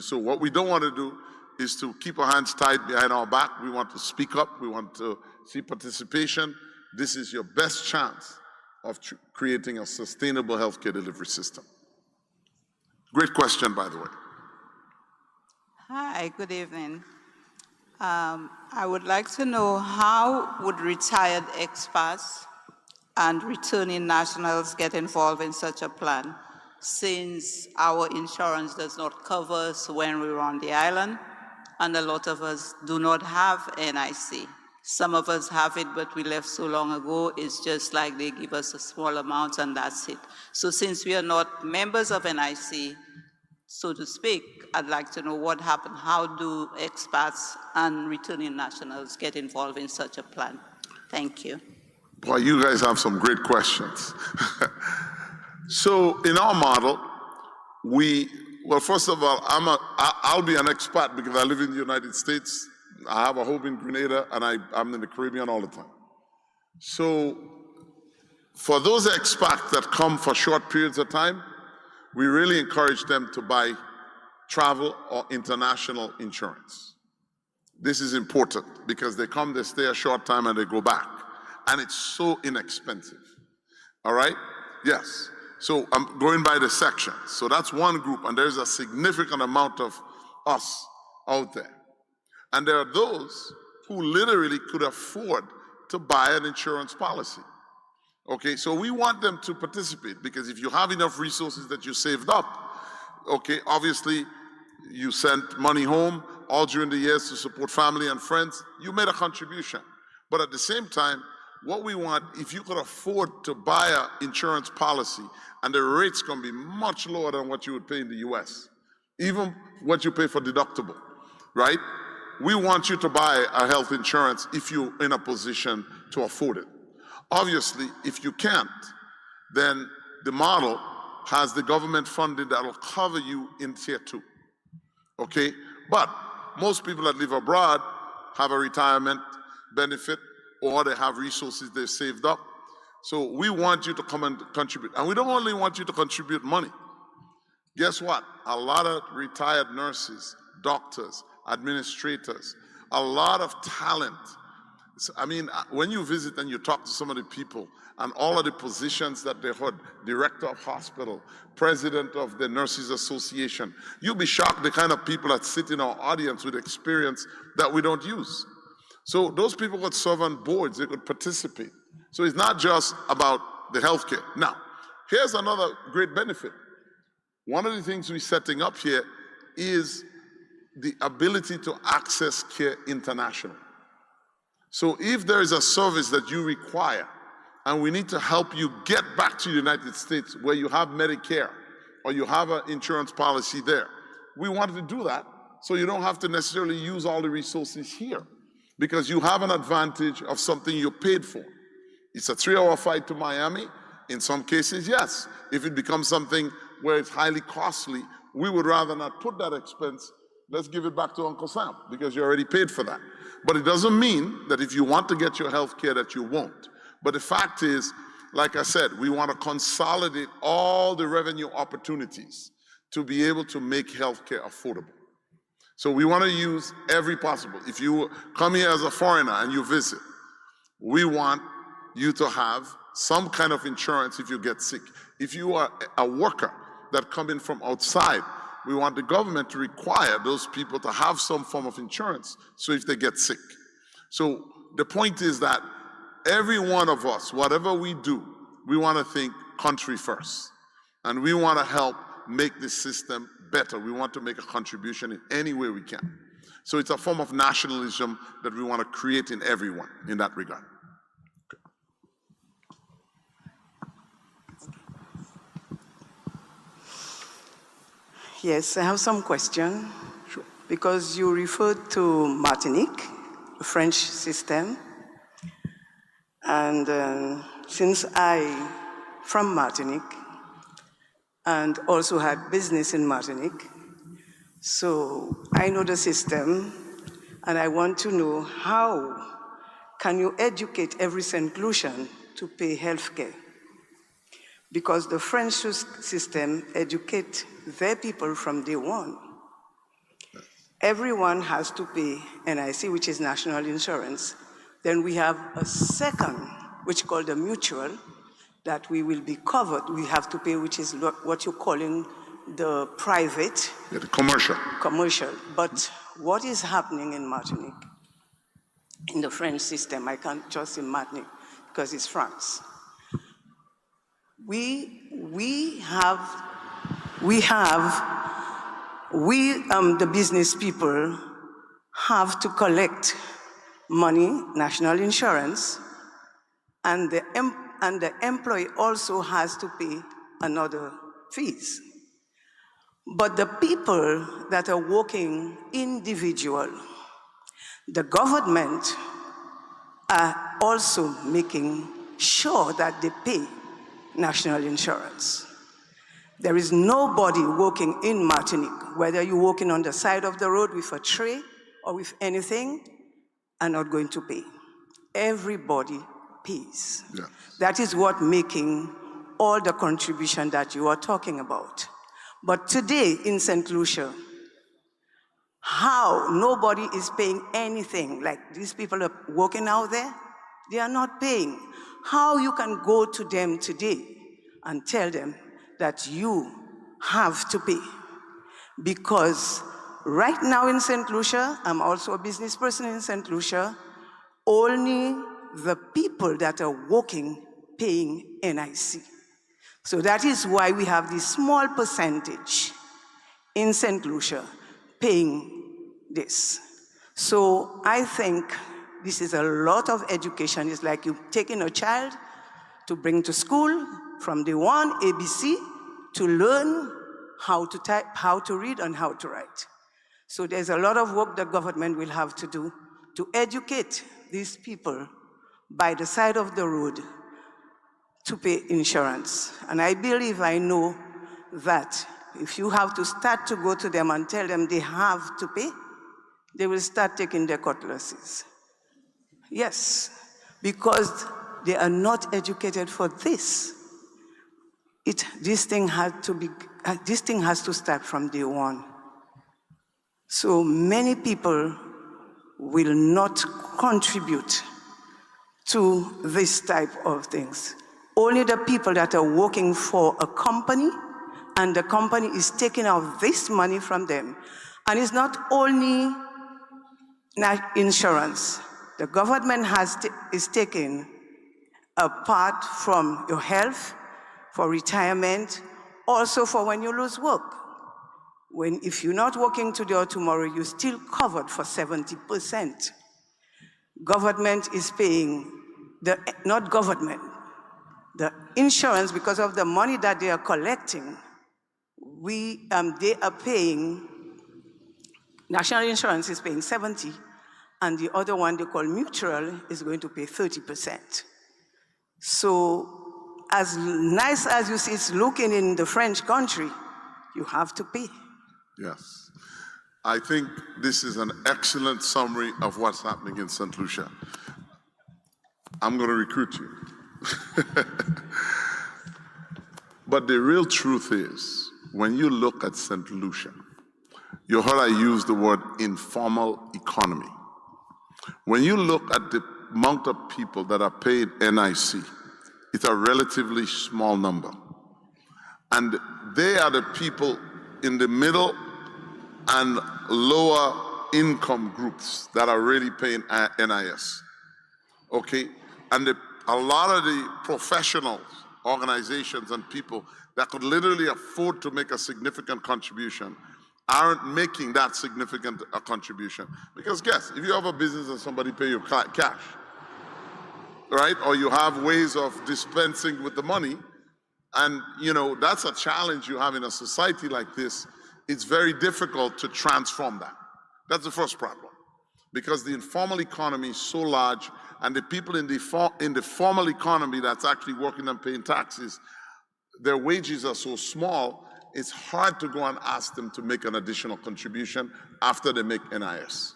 Speaker 2: So what we don't want to do is to keep our hands tied behind our back. We want to speak up. We want to see participation. This is your best chance of creating a sustainable healthcare delivery system. Great question, by the way.
Speaker 9: Hi, good evening. I would like to know, how would retired expats and returning nationals get involved in such a plan, since our insurance does not cover us when we're on the island, and a lot of us do not have NIC. Some of us have it, but we left so long ago, it's just like they give us a small amount and that's it. So since we are not members of NIC, so to speak, I'd like to know what happened. How do expats and returning nationals get involved in such a plan? Thank you.
Speaker 2: Boy, you guys have some great questions. So in our model, well, first of all, I'll be an expat because I live in the United States. I have a home in Grenada, and I'm in the Caribbean all the time. So for those expats that come for short periods of time, we really encourage them to buy travel or international insurance. This is important because they come, they stay a short time, and they go back. And it's so inexpensive. All right? Yes. So I'm going by the sections. So that's one group, and there's a significant amount of us out there. And there are those who literally could afford to buy an insurance policy. Okay, so we want them to participate, because if you have enough resources that you saved up, okay, obviously you sent money home all during the years to support family and friends, you made a contribution. But at the same time, what we want, if you could afford to buy an insurance policy, and the rates can be much lower than what you would pay in the US, even what you pay for deductible, right? We want you to buy a health insurance if you're in a position to afford it. Obviously, if you can't, then the model has the government funding that will cover you in tier 2, okay? But most people that live abroad have a retirement benefit, or they have resources they've saved up. So we want you to come and contribute. And we don't only want you to contribute money. Guess what? A lot of retired nurses, doctors, administrators, a lot of talent. I mean, when you visit and you talk to some of the people and all of the positions that they hold, director of hospital, president of the Nurses Association, you'll be shocked the kind of people that sit in our audience with experience that we don't use. So those people could serve on boards, they could participate. So it's not just about the healthcare. Now, here's another great benefit. One of the things we're setting up here is the ability to access care internationally. So if there is a service that you require, and we need to help you get back to the United States where you have Medicare, or you have an insurance policy there, we wanted to do that so you don't have to necessarily use all the resources here, because you have an advantage of something you paid for. It's a 3-hour flight to Miami. In some cases, yes. If it becomes something where it's highly costly, we would rather not put that expense. Let's give it back to Uncle Sam, because you already paid for that. But it doesn't mean that if you want to get your health care that you won't. But the fact is, like I said, we want to consolidate all the revenue opportunities to be able to make health care affordable. So we want to use every possible. If you come here as a foreigner and you visit, we want you to have some kind of insurance if you get sick. If you are a worker that come in from outside, we want the government to require those people to have some form of insurance, so if they get sick. So the point is that every one of us, whatever we do, we want to think country first. And we want to help make this system better. We want to make a contribution in any way we can. So it's a form of nationalism that we want to create in everyone in that regard.
Speaker 10: Yes, I have some question.
Speaker 2: Sure.
Speaker 10: Because you referred to Martinique, the French system. And since I, from Martinique, and also had business in Martinique, so I know the system, and I want to know how can you educate every St. Lucian to pay health care? because the French system educates their people from day one. Everyone has to pay NIC, which is national insurance. Then we have a second, which is called a mutual, that we will be covered. We have to pay, which is what you're calling the private.
Speaker 2: Yeah, the commercial.
Speaker 10: Commercial. But what is happening in Martinique, in the French system, I can't just say Martinique because it's France. The business people have to collect money, national insurance, and the employee also has to pay another fees. But the people that are working individual, the government are also making sure that they pay national insurance. There is nobody working in Martinique, whether you're working on the side of the road with a tray or with anything, are not going to pay. Everybody pays. Yeah. That is what making all the contribution that you are talking about. But today in St. Lucia, how nobody is paying anything, like these people are working out there, they are not paying. How you can go to them today and tell them that you have to pay? Because right now in St. Lucia, I'm also a business person in St. Lucia, only the people that are working paying NIC. So that is why we have this small percentage in St. Lucia paying this. So I think this is a lot of education. It's like you taking a child to bring to school from day one, ABC, to learn how to type, how to read, and how to write. So there's a lot of work the government will have to do to educate these people by the side of the road to pay insurance. And I believe, I know that if you have to start to go to them and tell them they have to pay, they will start taking their cutlasses. Yes, because they are not educated for this. This thing has to start from day one. So many people will not contribute to this type of things. Only the people that are working for a company, and the company is taking out this money from them. And it's not only insurance. The government is taking a part from your health, for retirement, also for when you lose work. If you're not working today or tomorrow, you're still covered for 70%. Government is paying, not government, the insurance, because of the money that they are collecting, they are paying, national insurance is paying 70, and the other one they call mutual is going to pay 30%. So as nice as you see it's looking in the French country, you have to pay.
Speaker 2: Yes. I think this is an excellent summary of what's happening in St. Lucia. I'm going to recruit you. But the real truth is, when you look at St. Lucia, you heard I use the word informal economy. When you look at the amount of people that are paid NIC, it's a relatively small number. And they are the people in the middle and lower income groups that are really paying NIS. Okay? And a lot of the professionals, organizations, and people that could literally afford to make a significant contribution aren't making that significant a contribution. Because guess, if you have a business and somebody pay you cash, right? Or you have ways of dispensing with the money, and that's a challenge you have in a society like this. It's very difficult to transform that. That's the first problem. Because the informal economy is so large, and the people in the formal economy that's actually working and paying taxes, their wages are so small, it's hard to go and ask them to make an additional contribution after they make NIS.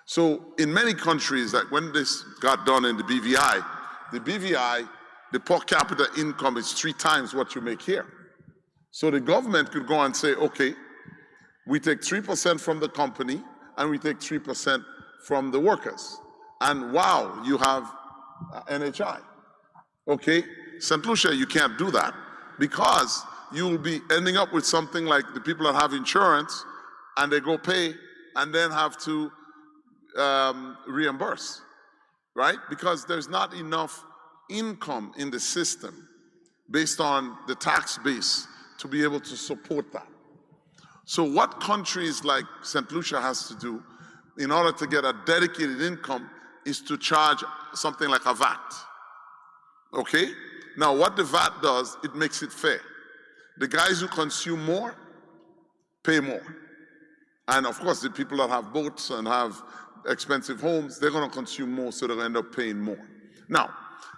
Speaker 2: So in many countries, like when this got done in the BVI, the per capita income is 3 times what you make here. So the government could go and say, okay, we take 3% from the company and we take 3% from the workers. And wow, you have NHI. Okay, St. Lucia, you can't do that because you will be ending up with something like the people that have insurance and they go pay and then have to reimburse, right? Because there's not enough income in the system based on the tax base to be able to support that. So what countries like St. Lucia has to do in order to get a dedicated income is to charge something like a VAT. Okay? Now what the VAT does, it makes it fair. The guys who consume more pay more. And of course, the people that have boats and have expensive homes, they're going to consume more, so they're going to end up paying more. Now,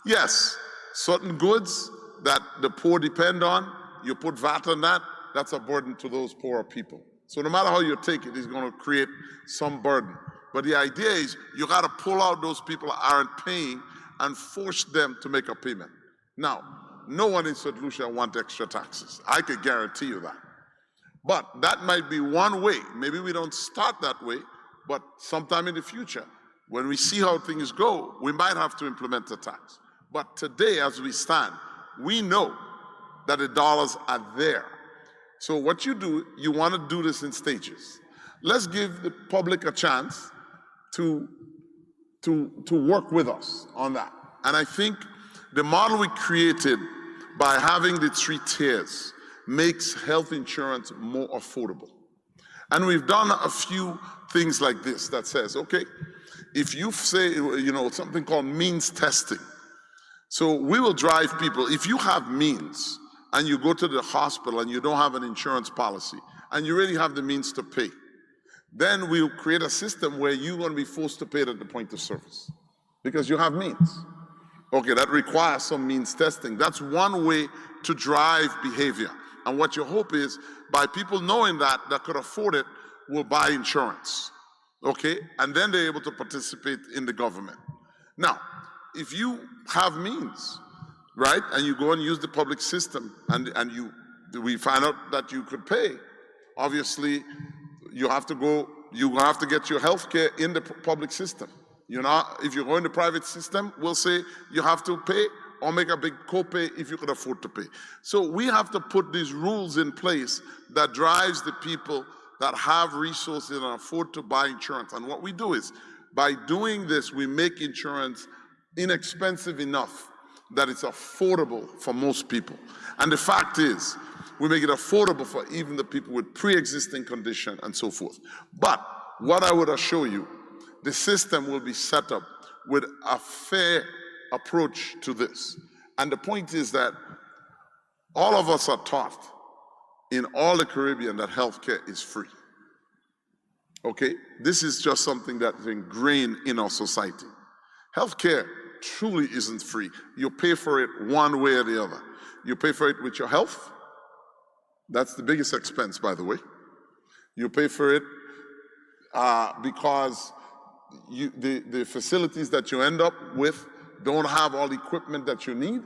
Speaker 2: yes, certain goods that the poor depend on, you put VAT on that, that's a burden to those poorer people. So no matter how you take it, it's going to create some burden. But the idea is you got to pull out those people that aren't paying and force them to make a payment. Now, no one in St. Lucia wants extra taxes. I could guarantee you that. But that might be one way. Maybe we don't start that way, but sometime in the future, when we see how things go, we might have to implement a tax. But today, as we stand, we know that the dollars are there. So what you do, you want to do this in stages. Let's give the public a chance to work with us on that. And I think the model we created by having the 3 tiers makes health insurance more affordable. And we've done a few things like this that says, okay, if you say, something called means testing. So we will drive people, if you have means and you go to the hospital and you don't have an insurance policy and you really have the means to pay, then we'll create a system where you're going to be forced to pay it at the point of service because you have means. Okay, that requires some means testing. That's one way to drive behavior. And what you hope is, by people knowing that could afford it, will buy insurance, okay? And then they're able to participate in the government. Now, if you have means, right, and you go and use the public system, and we find out that you could pay, obviously, you have to get your health care in the public system. If you go in the private system, we'll say you have to pay or make a big copay if you can afford to pay. So we have to put these rules in place that drives the people that have resources and afford to buy insurance. And what we do is, by doing this, we make insurance inexpensive enough that it's affordable for most people. And the fact is, we make it affordable for even the people with pre-existing condition and so forth. But what I would assure you, the system will be set up with a fair approach to this. And the point is that all of us are taught in all the Caribbean that healthcare is free. Okay? This is just something that is ingrained in our society. Healthcare truly isn't free. You pay for it one way or the other. You pay for it with your health. That's the biggest expense, by the way. You pay for it because the facilities that you end up with don't have all the equipment that you need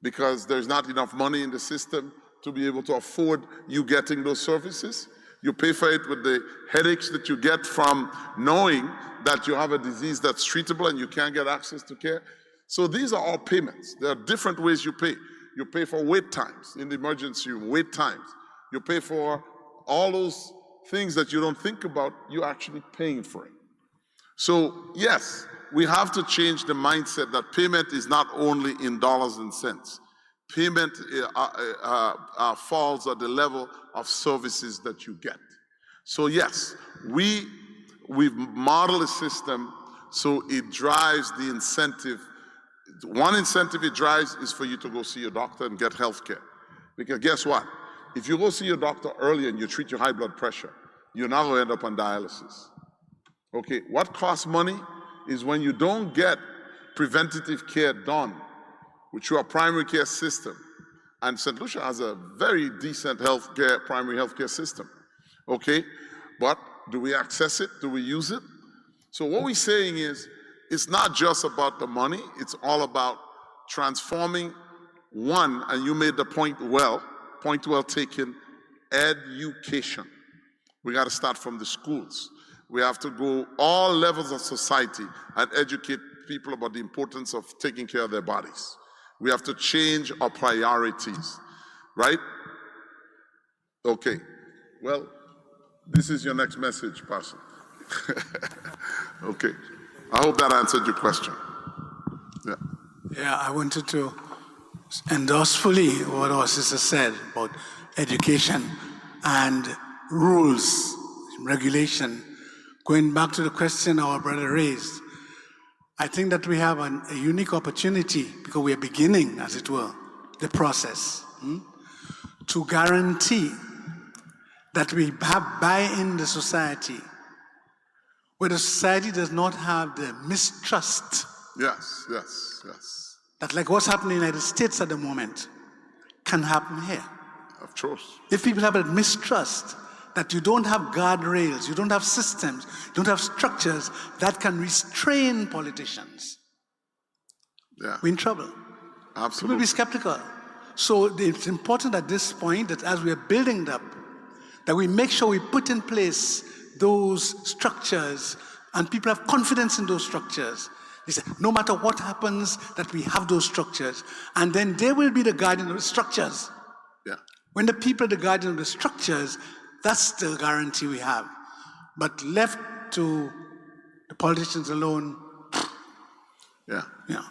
Speaker 2: because there's not enough money in the system to be able to afford you getting those services. You pay for it with the headaches that you get from knowing that you have a disease that's treatable and you can't get access to care. So these are all payments. There are different ways you pay. You pay for wait times in the emergency room, wait times. You pay for all those things that you don't think about, you're actually paying for it. So yes, we have to change the mindset that payment is not only in dollars and cents. Payment falls at the level of services that you get. So yes, we've modeled a system so it drives the incentive. One incentive it drives is for you to go see your doctor and get health care. Because guess what? If you go see your doctor early and you treat your high blood pressure, you're not going to end up on dialysis. Okay, what costs money is when you don't get preventative care done through a primary care system. And St. Lucia has a very decent primary health care system. Okay, but do we access it? Do we use it? So what we're saying is, it's not just about the money, it's all about transforming One, and you made the point well taken, education. We got to start from the schools. We have to go all levels of society and educate people about the importance of taking care of their bodies. We have to change our priorities, right? Okay, well, this is your next message, Pastor. Okay, I hope that answered your question. Yeah.
Speaker 11: Yeah, I wanted to endorse fully what our sister said about education and rules, regulation. Going back to the question our brother raised, I think that we have a unique opportunity, because we are beginning, as it were, the process, to guarantee that we have buy-in the society, where the society does not have the mistrust.
Speaker 2: Yes, yes, yes.
Speaker 11: That, like what's happening in the United States at the moment, can happen here.
Speaker 2: Of course.
Speaker 11: If people have that mistrust, that you don't have guardrails, you don't have systems, you don't have structures that can restrain politicians, we're in trouble.
Speaker 2: Absolutely.
Speaker 11: People will be skeptical. So it's important at this point that as we are building it up, that we make sure we put in place those structures and people have confidence in those structures. They say, no matter what happens, that we have those structures. And then they will be the guardian of the structures.
Speaker 2: Yeah.
Speaker 11: When the people are the guardian of the structures, that's the guarantee we have. But left to the politicians alone,
Speaker 2: yeah.
Speaker 11: Yeah.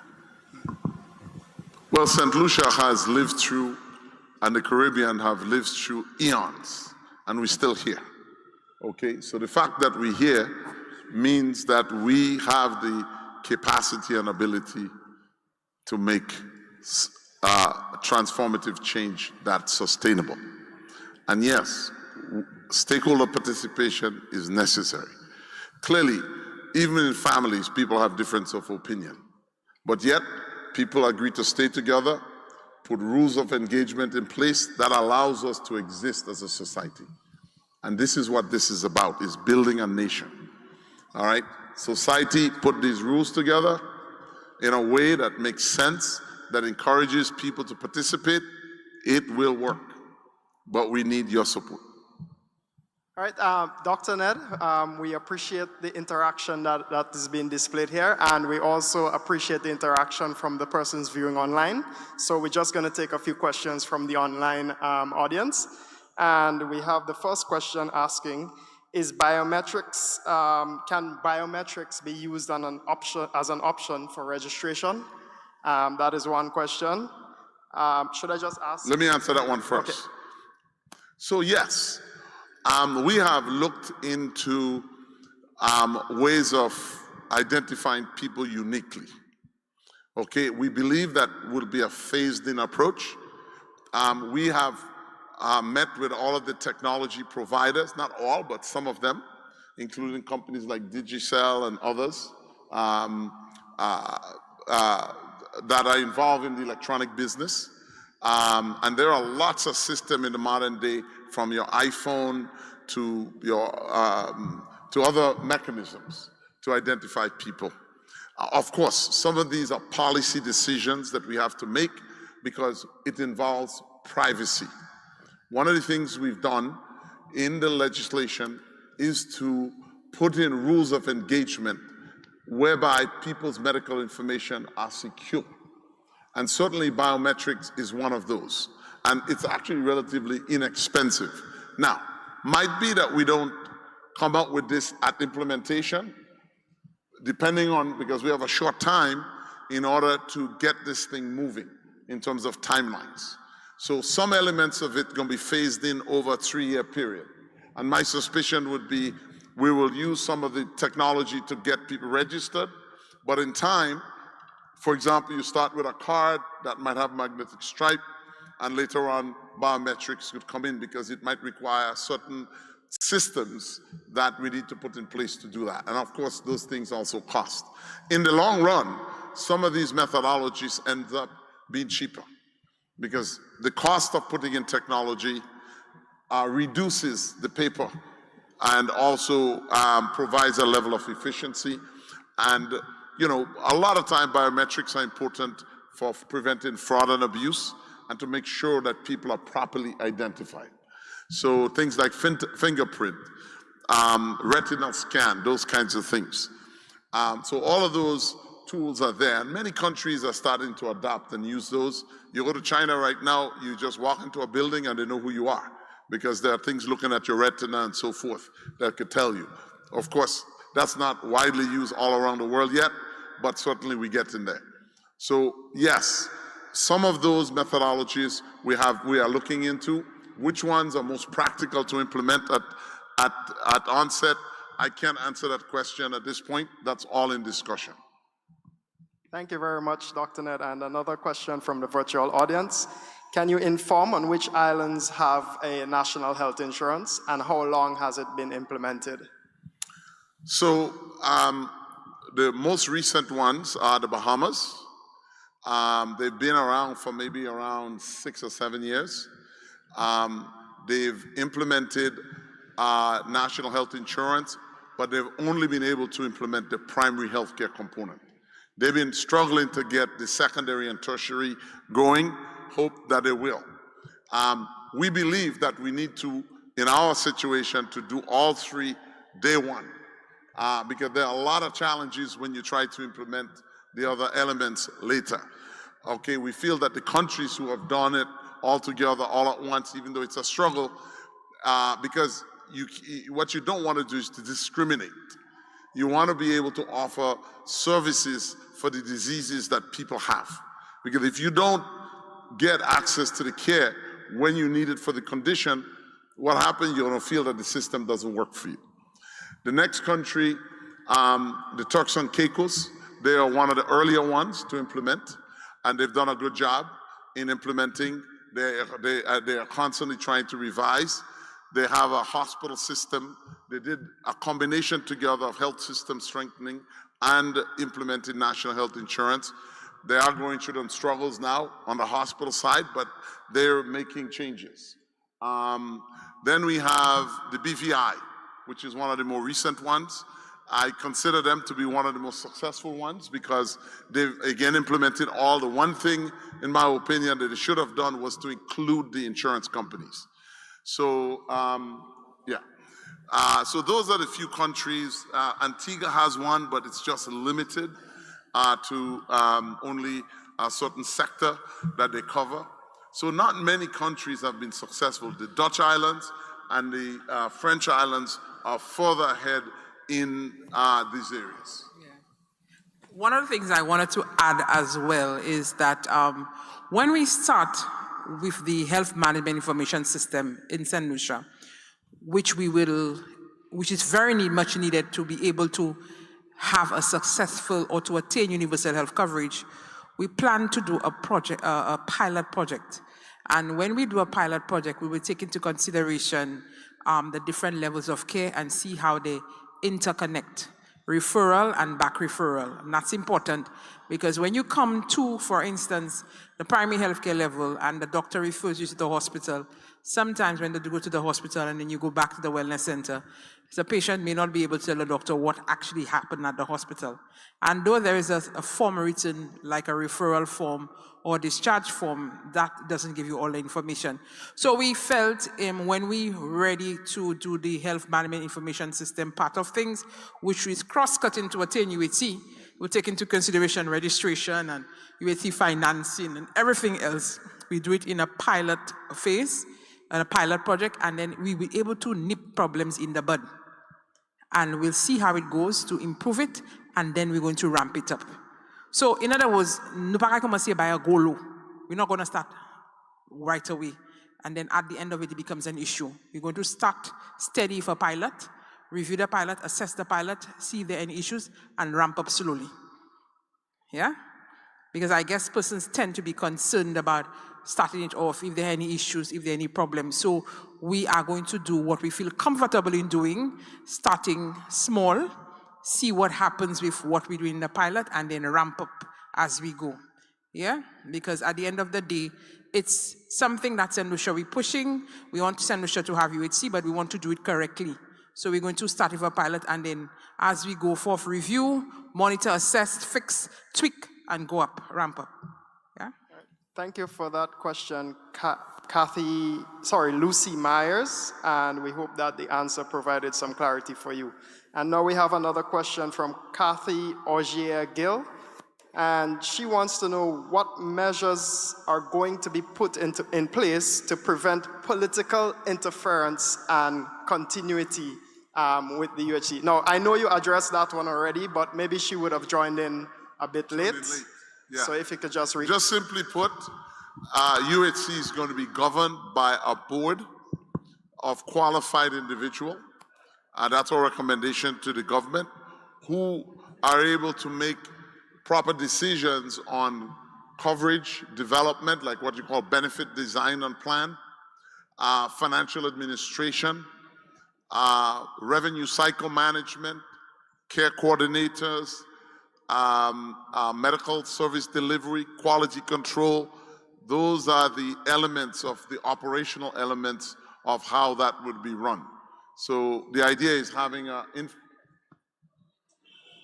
Speaker 2: Well, St. Lucia has lived through, and the Caribbean have lived through eons, and we're still here. Okay, so the fact that we're here means that we have the capacity and ability to make transformative change that's sustainable. And yes, stakeholder participation is necessary. Clearly, even in families, people have difference of opinion. But yet, people agree to stay together, put rules of engagement in place that allows us to exist as a society. And this is what this is about, is building a nation. All right? Society put these rules together in a way that makes sense, that encourages people to participate. It will work. But we need your support.
Speaker 5: All right, Dr. Ned, we appreciate the interaction that is being displayed here, and we also appreciate the interaction from the persons viewing online. So we're just going to take a few questions from the online audience. And we have the first question asking, is biometrics, can biometrics be used as an option for registration? That is one question. Should I just ask?
Speaker 2: Let me answer that one first. Okay. So yes, we have looked into ways of identifying people uniquely. Okay, we believe that will be a phased-in approach. We have met with all of the technology providers, not all, but some of them, including companies like Digicel and others that are involved in the electronic business. And there are lots of systems in the modern day, from your iPhone to your to other mechanisms to identify people. Of course, some of these are policy decisions that we have to make because it involves privacy. One of the things we've done in the legislation is to put in rules of engagement whereby people's medical information are secure. And certainly biometrics is one of those. And it's actually relatively inexpensive. Now, might be that we don't come out with this at implementation, depending on, because we have a short time in order to get this thing moving in terms of timelines. So some elements of it going to be phased in over a 3-year period. And my suspicion would be we will use some of the technology to get people registered, but in time, for example, you start with a card that might have magnetic stripe, and later on biometrics could come in because it might require certain systems that we need to put in place to do that. And of course, those things also cost. In the long run, some of these methodologies end up being cheaper because the cost of putting in technology reduces the paper and also provides a level of efficiency. And, you know, a lot of time biometrics are important for preventing fraud and abuse, and to make sure that people are properly identified. So things like fingerprint, retinal scan, those kinds of things. So all of those tools are there, and many countries are starting to adopt and use those. You go to China right now, you just walk into a building and they know who you are, because there are things looking at your retina and so forth that could tell you. Of course, that's not widely used all around the world yet, but certainly we get in there. So yes, some of those methodologies we are looking into. Which ones are most practical to implement at onset? I can't answer that question at this point. That's all in discussion.
Speaker 5: Thank you very much, Dr. Ned. And another question from the virtual audience. Can you inform on which islands have a national health insurance and how long has it been implemented?
Speaker 2: So the most recent ones are the Bahamas. They've been around for maybe around 6 or 7 years. They've implemented national health insurance, but they've only been able to implement the primary healthcare component. They've been struggling to get the secondary and tertiary going. Hope that they will. We believe that we need to, in our situation, to do all three day one, because there are a lot of challenges when you try to implement the other elements later. Okay, we feel that the countries who have done it all together, all at once, even though it's a struggle, because what you don't want to do is to discriminate. You want to be able to offer services for the diseases that people have. Because if you don't get access to the care when you need it for the condition, what happens? You're going to feel that the system doesn't work for you. The next country, the Turks and Caicos, they are one of the earlier ones to implement, and they've done a good job in implementing. They are constantly trying to revise. They have a hospital system. They did a combination together of health system strengthening and implementing national health insurance. They are going through some struggles now on the hospital side, but they're making changes. Then we have the BVI, which is one of the more recent ones. I consider them to be one of the most successful ones because they've again implemented all. The one thing, in my opinion, that they should have done was to include the insurance companies. So, so those are the few countries. Antigua has one, but it's just limited to only a certain sector that they cover. So not many countries have been successful. The Dutch islands and the French islands are further ahead in these areas.
Speaker 3: Yeah. One of the things I wanted to add as well is that when we start with the health management information system in St. Lucia, which is very much needed to be able to have a successful or to attain universal health coverage, we plan to do a project, a pilot project. And when we do a pilot project, we will take into consideration the different levels of care and see how they interconnect, referral and back referral. And that's important because when you come to, for instance, the primary healthcare level and the doctor refers you to the hospital, sometimes when they go to the hospital and then you go back to the wellness center, the patient may not be able to tell the doctor what actually happened at the hospital. And though there is a form written, like a referral form or discharge form, that doesn't give you all the information. So we felt when we ready to do the health management information system part of things, which is cross-cutting to attain UHC, we'll take into consideration registration and UHC financing and everything else. We do it in a pilot phase, and a pilot project, and then we will be able to nip problems in the bud. And we'll see how it goes to improve it, and then we're going to ramp it up. So in other words, we're not going to start right away, and then at the end of it, it becomes an issue. We're going to start steady for pilot, review the pilot, assess the pilot, see if there are any issues, and ramp up slowly. Yeah? Because I guess persons tend to be concerned about starting it off, if there are any issues, if there are any problems. So we are going to do what we feel comfortable in doing, starting small, see what happens with what we do in the pilot, and then ramp up as we go. Yeah? Because at the end of the day, it's something that St. Lucia we're pushing. We want St. Lucia to have UHC, but we want to do it correctly. So we're going to start with a pilot, and then as we go forth, review, monitor, assess, fix, tweak, and go up, ramp up.
Speaker 5: Thank you for that question, Lucy Myers, and we hope that the answer provided some clarity for you. And now we have another question from Kathy Augier-Gill, and she wants to know what measures are going to be put in place to prevent political interference and continuity with the UHC. Now, I know you addressed that one already, but maybe she would have joined in a bit late.
Speaker 2: Yeah.
Speaker 5: So if you could just read.
Speaker 2: Just simply put, UHC is going to be governed by a board of qualified individuals. That's our recommendation to the government, who are able to make proper decisions on coverage, development, like what you call benefit design and plan, financial administration, revenue cycle management, care coordinators, medical service delivery, quality control. Those are the elements of the operational elements of how that would be run. So the idea is having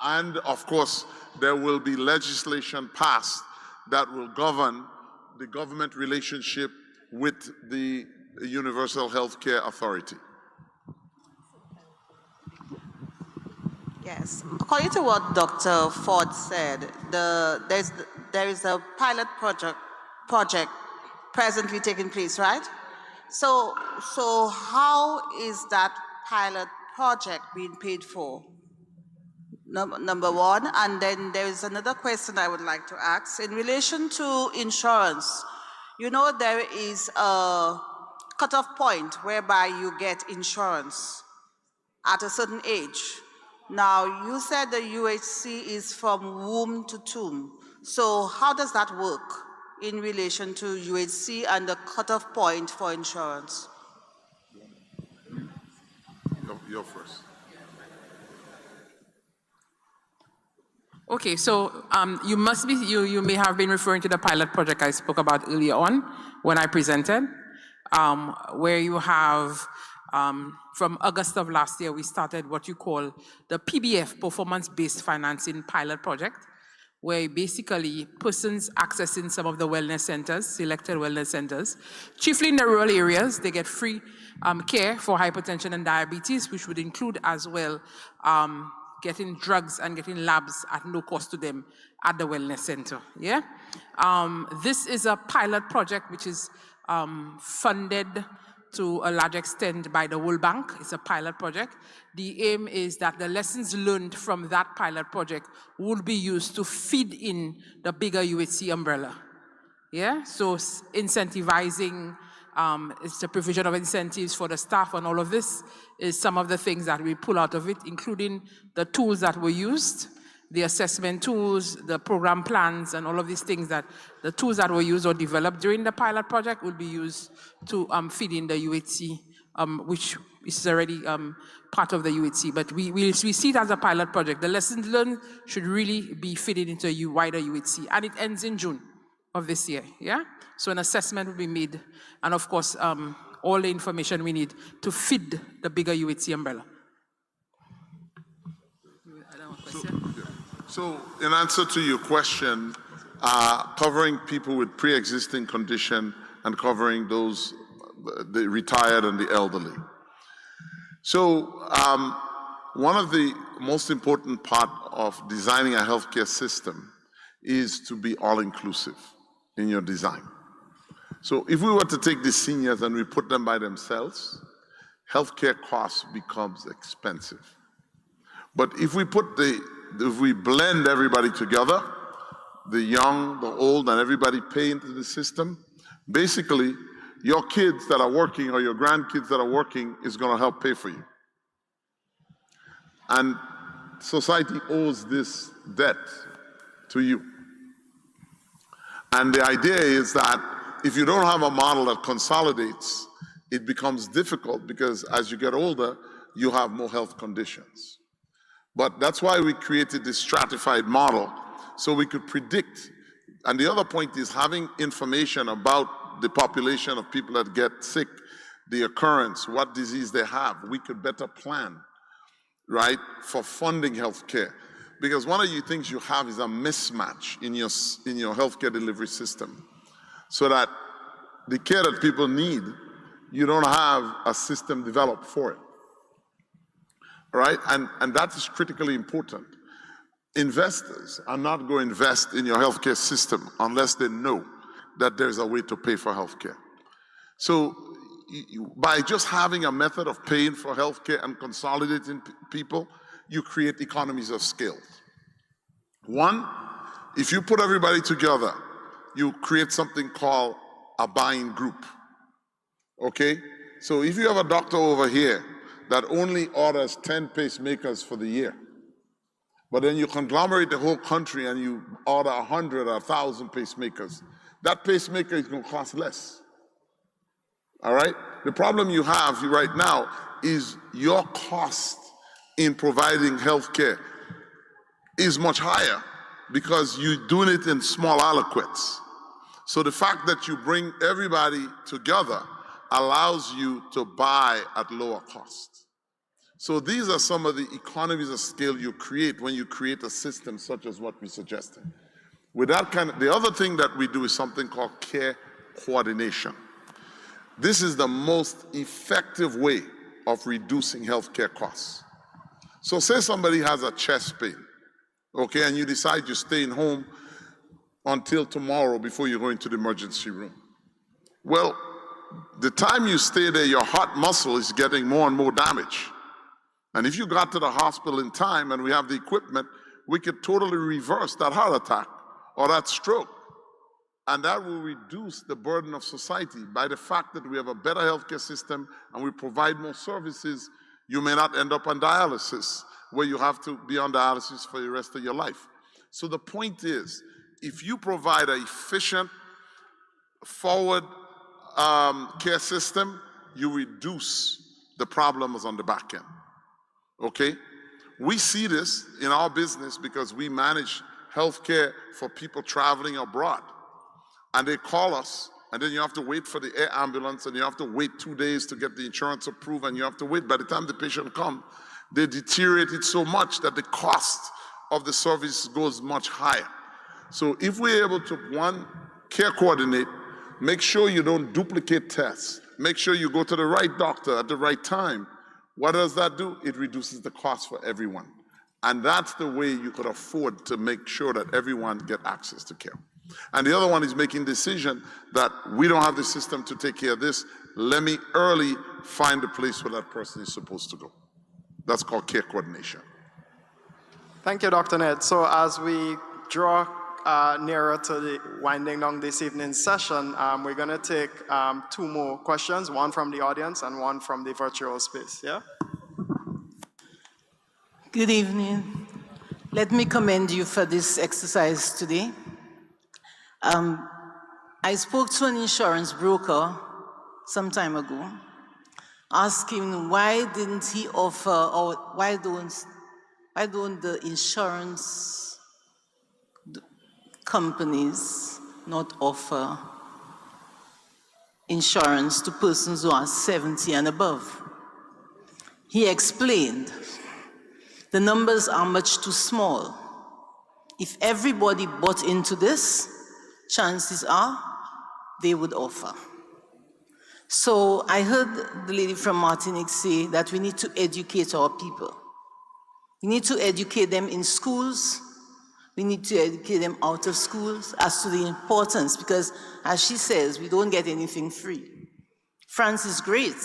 Speaker 2: and of course, there will be legislation passed that will govern the government relationship with the Universal Healthcare Authority.
Speaker 9: Yes, according to what Dr. Ford said, there is a pilot project presently taking place, right? So how is that pilot project being paid for? Number one, and then there is another question I would like to ask. In relation to insurance, you know there is a cutoff point whereby you get insurance at a certain age. Now, you said the UHC is from womb to tomb. So how does that work in relation to UHC and the cutoff point for insurance?
Speaker 2: You're first.
Speaker 3: Okay, so you may have been referring to the pilot project I spoke about earlier on when I presented, where you have, from August of last year, we started what you call the PBF, Performance-Based Financing Pilot Project, where basically persons accessing some of the wellness centers, selected wellness centers, chiefly in the rural areas, they get free care for hypertension and diabetes, which would include as well getting drugs and getting labs at no cost to them at the wellness center, yeah? This is a pilot project which is funded to a large extent by the World Bank. It's a pilot project. The aim is that the lessons learned from that pilot project will be used to feed in the bigger UHC umbrella, yeah? So incentivizing, it's the provision of incentives for the staff, and all of this is some of the things that we pull out of it, including the tools that were used, the assessment tools, the program plans, and all of these things that the tools that were used or developed during the pilot project will be used to feed in the UHC, which is already part of the UHC. But we see it as a pilot project. The lessons learned should really be fitted into a wider UHC, and it ends in June of this year, yeah? So an assessment will be made, and of course, all the information we need to feed the bigger UHC umbrella.
Speaker 2: So in answer to your question, covering people with pre-existing condition and covering those, the retired and the elderly. So one of the most important part of designing a healthcare system is to be all-inclusive in your design. So if we were to take the seniors and we put them by themselves, healthcare costs becomes expensive. But if we blend everybody together, the young, the old, and everybody pay into the system, basically your kids that are working or your grandkids that are working is going to help pay for you. And society owes this debt to you. And the idea is that if you don't have a model that consolidates, it becomes difficult because as you get older, you have more health conditions. But that's why we created this stratified model, so we could predict. And the other point is having information about the population of people that get sick, the occurrence, what disease they have. We could better plan, right, for funding healthcare. Because one of the things you have is a mismatch in your healthcare delivery system. so that the care that people need, you don't have a system developed for it. All right? And that is critically important. Investors are not going to invest in your healthcare system unless they know that there's a way to pay for healthcare. So by just having a method of paying for healthcare and consolidating people, you create economies of scale. One, if you put everybody together, you create something called a buying group. Okay? So if you have a doctor over here that only orders 10 pacemakers for the year, but then you conglomerate the whole country and you order 100 or 1,000 pacemakers, that pacemaker is going to cost less. All right? The problem you have right now is your cost in providing health care is much higher because you're doing it in small aliquots. So the fact that you bring everybody together allows you to buy at lower cost. So these are some of the economies of scale you create when you create a system such as what we suggested. With that the other thing that we do is something called care coordination. This is the most effective way of reducing healthcare costs. So say somebody has a chest pain, okay, and you decide you're staying home until tomorrow before you go into the emergency room. Well, the time you stay there, your heart muscle is getting more and more damage. And if you got to the hospital in time and we have the equipment, we could totally reverse that heart attack or that stroke. And that will reduce the burden of society by the fact that we have a better healthcare system and we provide more services. You may not end up on dialysis where you have to be on dialysis for the rest of your life. So the point is, if you provide an efficient, forward care system, you reduce the problems on the back end. Okay? We see this in our business because we manage healthcare for people traveling abroad. And they call us, and then you have to wait for the air ambulance, and you have to wait 2 days to get the insurance approved, and you have to wait. By the time the patient comes, they deteriorate it so much that the cost of the service goes much higher. So if we're able to, one, care coordinate, make sure you don't duplicate tests, make sure you go to the right doctor at the right time. What does that do? It reduces the cost for everyone. And that's the way you could afford to make sure that everyone get access to care. And the other one is making decision that we don't have the system to take care of this. Let me early find the place where that person is supposed to go. That's called care coordination.
Speaker 5: Thank you, Dr. Ned. So as we draw nearer to the winding down this evening's session, we're going to take 2 more questions, one from the audience and one from the virtual space. Yeah?
Speaker 12: Good evening. Let me commend you for this exercise today. I spoke to an insurance broker some time ago, asking why didn't he offer, or why don't the insurance companies not offer insurance to persons who are 70 and above. He explained the numbers are much too small. If everybody bought into this, chances are they would offer. So I heard the lady from Martinique say that we need to educate our people. We need to educate them in schools. We need to educate them out of schools as to the importance, because as she says, we don't get anything free. France is great,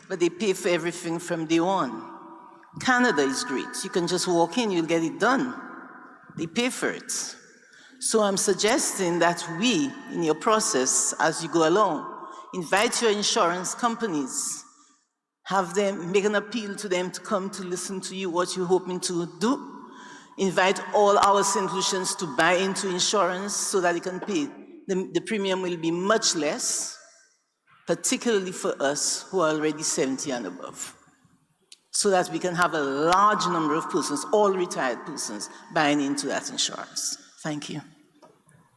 Speaker 12: but they pay for everything from day one. Canada is great. You can just walk in, you'll get it done. They pay for it. So I'm suggesting that we, in your process, as you go along, invite your insurance companies, have them, make an appeal to them to come to listen to you, what you're hoping to do. Invite all our St. Lucians to buy into insurance so that they can pay. The premium will be much less, particularly for us who are already 70 and above, so that we can have a large number of persons, all retired persons, buying into that insurance. Thank you.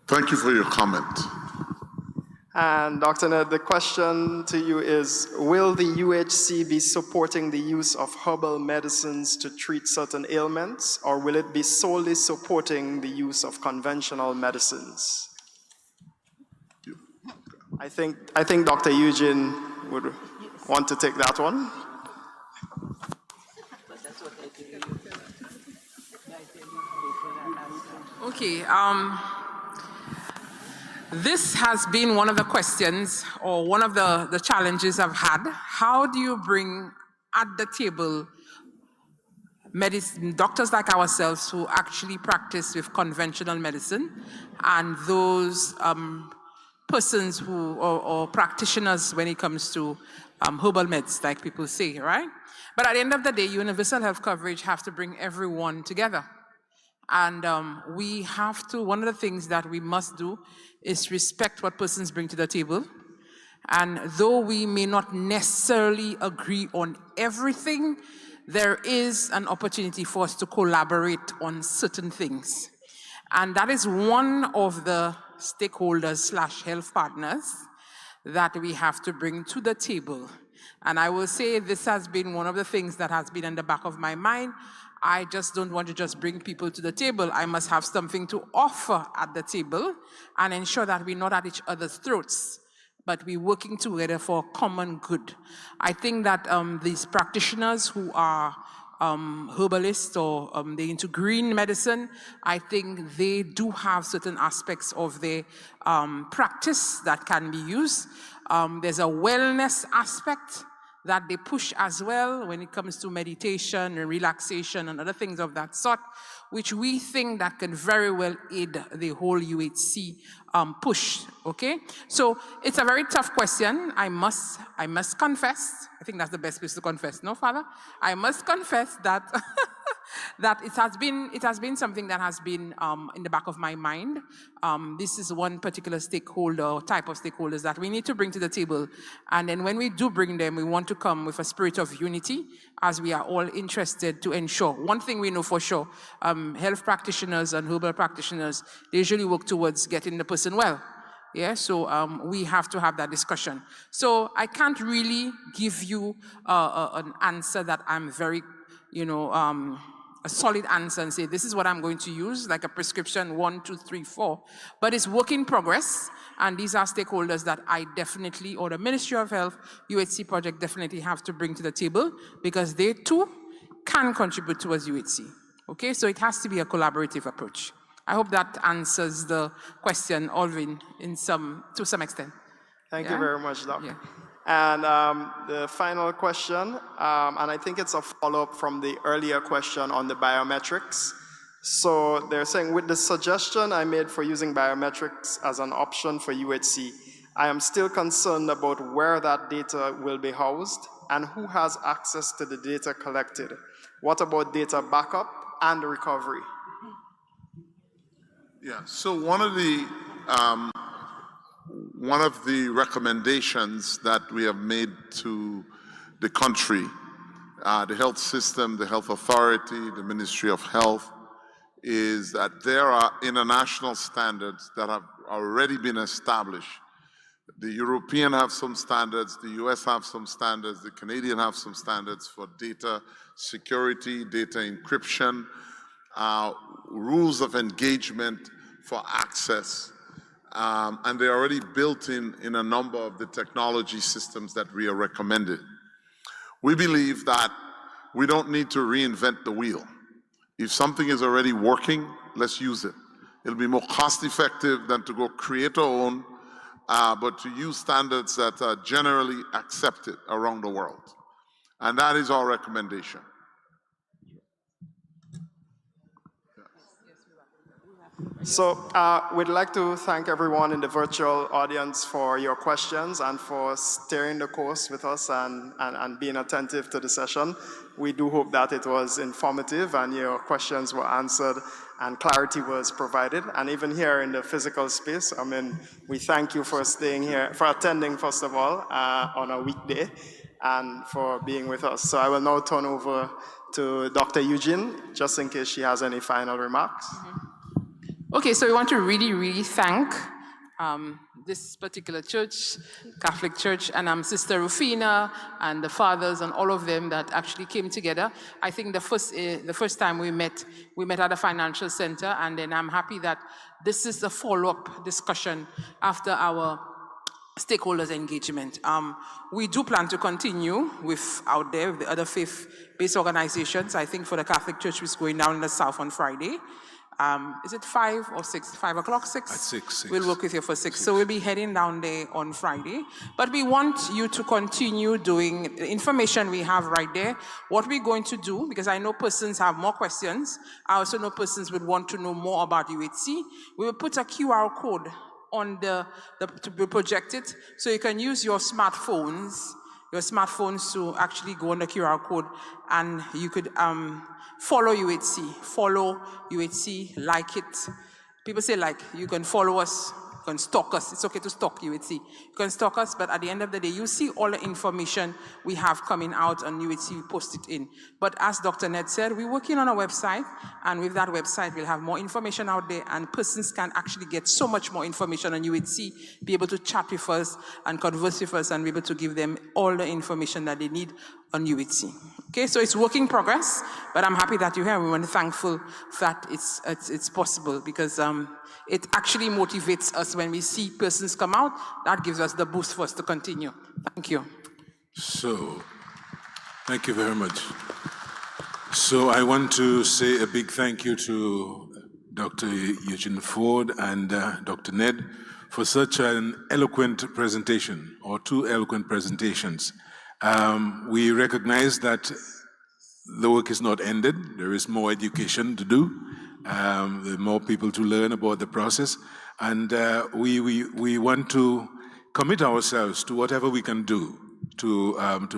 Speaker 2: Thank you for your comment.
Speaker 5: And Dr. Ned, the question to you is, will the UHC be supporting the use of herbal medicines to treat certain ailments, or will it be solely supporting the use of conventional medicines? I think Dr. Eugene would want to take that one.
Speaker 3: Okay. This has been one of the questions or one of the challenges I've had. How do you bring at the table doctors like ourselves who actually practice with conventional medicine and those persons who or practitioners when it comes to herbal meds, like people say, right? But at the end of the day, universal health coverage have to bring everyone together. And we have to, one of the things that we must do is respect what persons bring to the table. And though we may not necessarily agree on everything, there is an opportunity for us to collaborate on certain things. And that is one of the stakeholders / health partners that we have to bring to the table. And I will say this has been one of the things that has been in the back of my mind. I just don't want to just bring people to the table. I must have something to offer at the table and ensure that we're not at each other's throats, but we're working together for common good. I think that these practitioners who are herbalists or they're into green medicine, I think they do have certain aspects of their practice that can be used. There's a wellness aspect that they push as well when it comes to meditation and relaxation and other things of that sort, which we think that can very well aid the whole UHC push, okay? So it's a very tough question. I must confess, I think that's the best place to confess, no, Father? I must confess that that it has been something that has been in the back of my mind. This is one particular stakeholder or type of stakeholders that we need to bring to the table. And then when we do bring them, we want to come with a spirit of unity as we are all interested to ensure. One thing we know for sure, health practitioners and herbal practitioners, they usually work towards getting the person well. Yeah, so we have to have that discussion. So I can't really give you an answer that I'm very, a solid answer and say, this is what I'm going to use, like a prescription 1, 2, 3, 4. But it's work in progress, and these are stakeholders that I definitely, or the Ministry of Health, UHC project definitely have to bring to the table because they too can contribute towards UHC. Okay, so it has to be a collaborative approach. I hope that answers the question, Alvin, to some extent.
Speaker 5: Thank you very much, Doc. Yeah. And the final question, and I think it's a follow-up from the earlier question on the biometrics. So they're saying, with the suggestion I made for using biometrics as an option for UHC, I am still concerned about where that data will be housed and who has access to the data collected. What about data backup and recovery?
Speaker 2: Yeah, so one of the recommendations that we have made to the country, the health system, the health authority, the Ministry of Health, is that there are international standards that have already been established. The European have some standards, the US have some standards, the Canadian have some standards for data security, data encryption, rules of engagement for access. And they're already built in a number of the technology systems that we are recommended. We believe that we don't need to reinvent the wheel. If something is already working, let's use it. It'll be more cost effective than to go create our own, but to use standards that are generally accepted around the world. And that is our recommendation.
Speaker 5: So we'd like to thank everyone in the virtual audience for your questions and for steering the course with us and being attentive to the session. We do hope that it was informative and your questions were answered and clarity was provided. And even here in the physical space, I mean, we thank you for staying here, for attending first of all on a weekday and for being with us. So I will now turn over to Dr. Eugene, just in case she has any final remarks.
Speaker 3: Okay, so we want to really, really thank this particular church, Catholic Church, and Sister Rufina and the fathers and all of them that actually came together. I think the first time we met at the financial center, and then I'm happy that this is a follow-up discussion after our stakeholders engagement. We do plan to continue with out there with the other faith-based organizations. I think for the Catholic Church, which is going down in the south on Friday. Is it 5 or 6? 5 o'clock, 6?
Speaker 6: At 6.
Speaker 3: We'll work with you for 6. So we'll be heading down there on Friday. But we want you to continue doing the information we have right there. What we're going to do, because I know persons have more questions. I also know persons would want to know more about UHC. We will put a QR code on to be projected, so you can use your smartphones to actually go on the QR code, and you could follow UHC, like it. People say like, you can follow us, you can stalk us. It's okay to stalk UHC. You can stalk us, but at the end of the day, you see all the information we have coming out on UHC, we post it in. But as Dr. Ned said, we're working on a website, and with that website, we'll have more information out there, and persons can actually get so much more information on UHC, be able to chat with us and converse with us, and be able to give them all the information that they need on UHC. Okay, so it's work in progress, but I'm happy that you're here. We're thankful that it's possible, because it actually motivates us when we see persons come out. That gives us the boost for us to continue. Thank you.
Speaker 6: So, thank you very much. So I want to say a big thank you to Dr. Eugene Ford and Dr. Ned for such an eloquent presentation, or two eloquent presentations. We recognize that the work is not ended. There is more education to do. There are more people to learn about the process. And we want to commit ourselves to whatever we can do to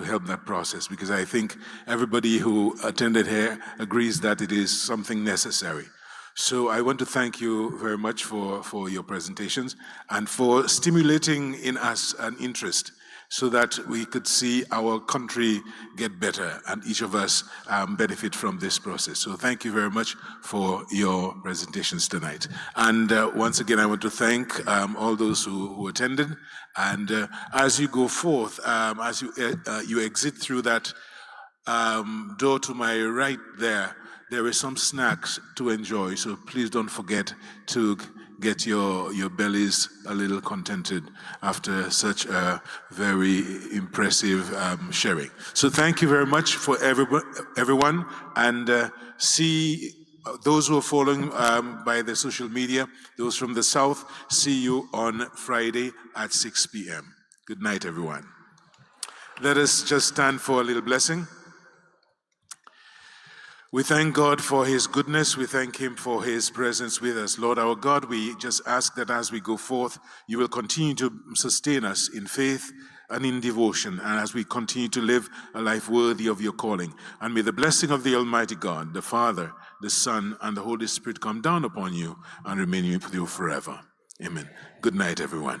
Speaker 6: help that process, because I think everybody who attended here agrees that it is something necessary. So I want to thank you very much for your presentations and for stimulating in us an interest, so that we could see our country get better and each of us benefit from this process. So thank you very much for your presentations tonight. And once again, I want to thank all those who attended. And as you go forth, as you exit through that door to my right there is some snacks to enjoy. So please don't forget to get your bellies a little contented after such a very impressive sharing. So thank you very much for everyone, and see those who are following by the social media, those from the south, see you on Friday at 6 p.m. Good night, everyone. Let us just stand for a little blessing. We thank God for His goodness. We thank Him for His presence with us. Lord our God, we just ask that as we go forth, you will continue to sustain us in faith and in devotion, and as we continue to live a life worthy of your calling. And may the blessing of the Almighty God, the Father, the Son, and the Holy Spirit come down upon you and remain with you forever. Amen. Good night, everyone.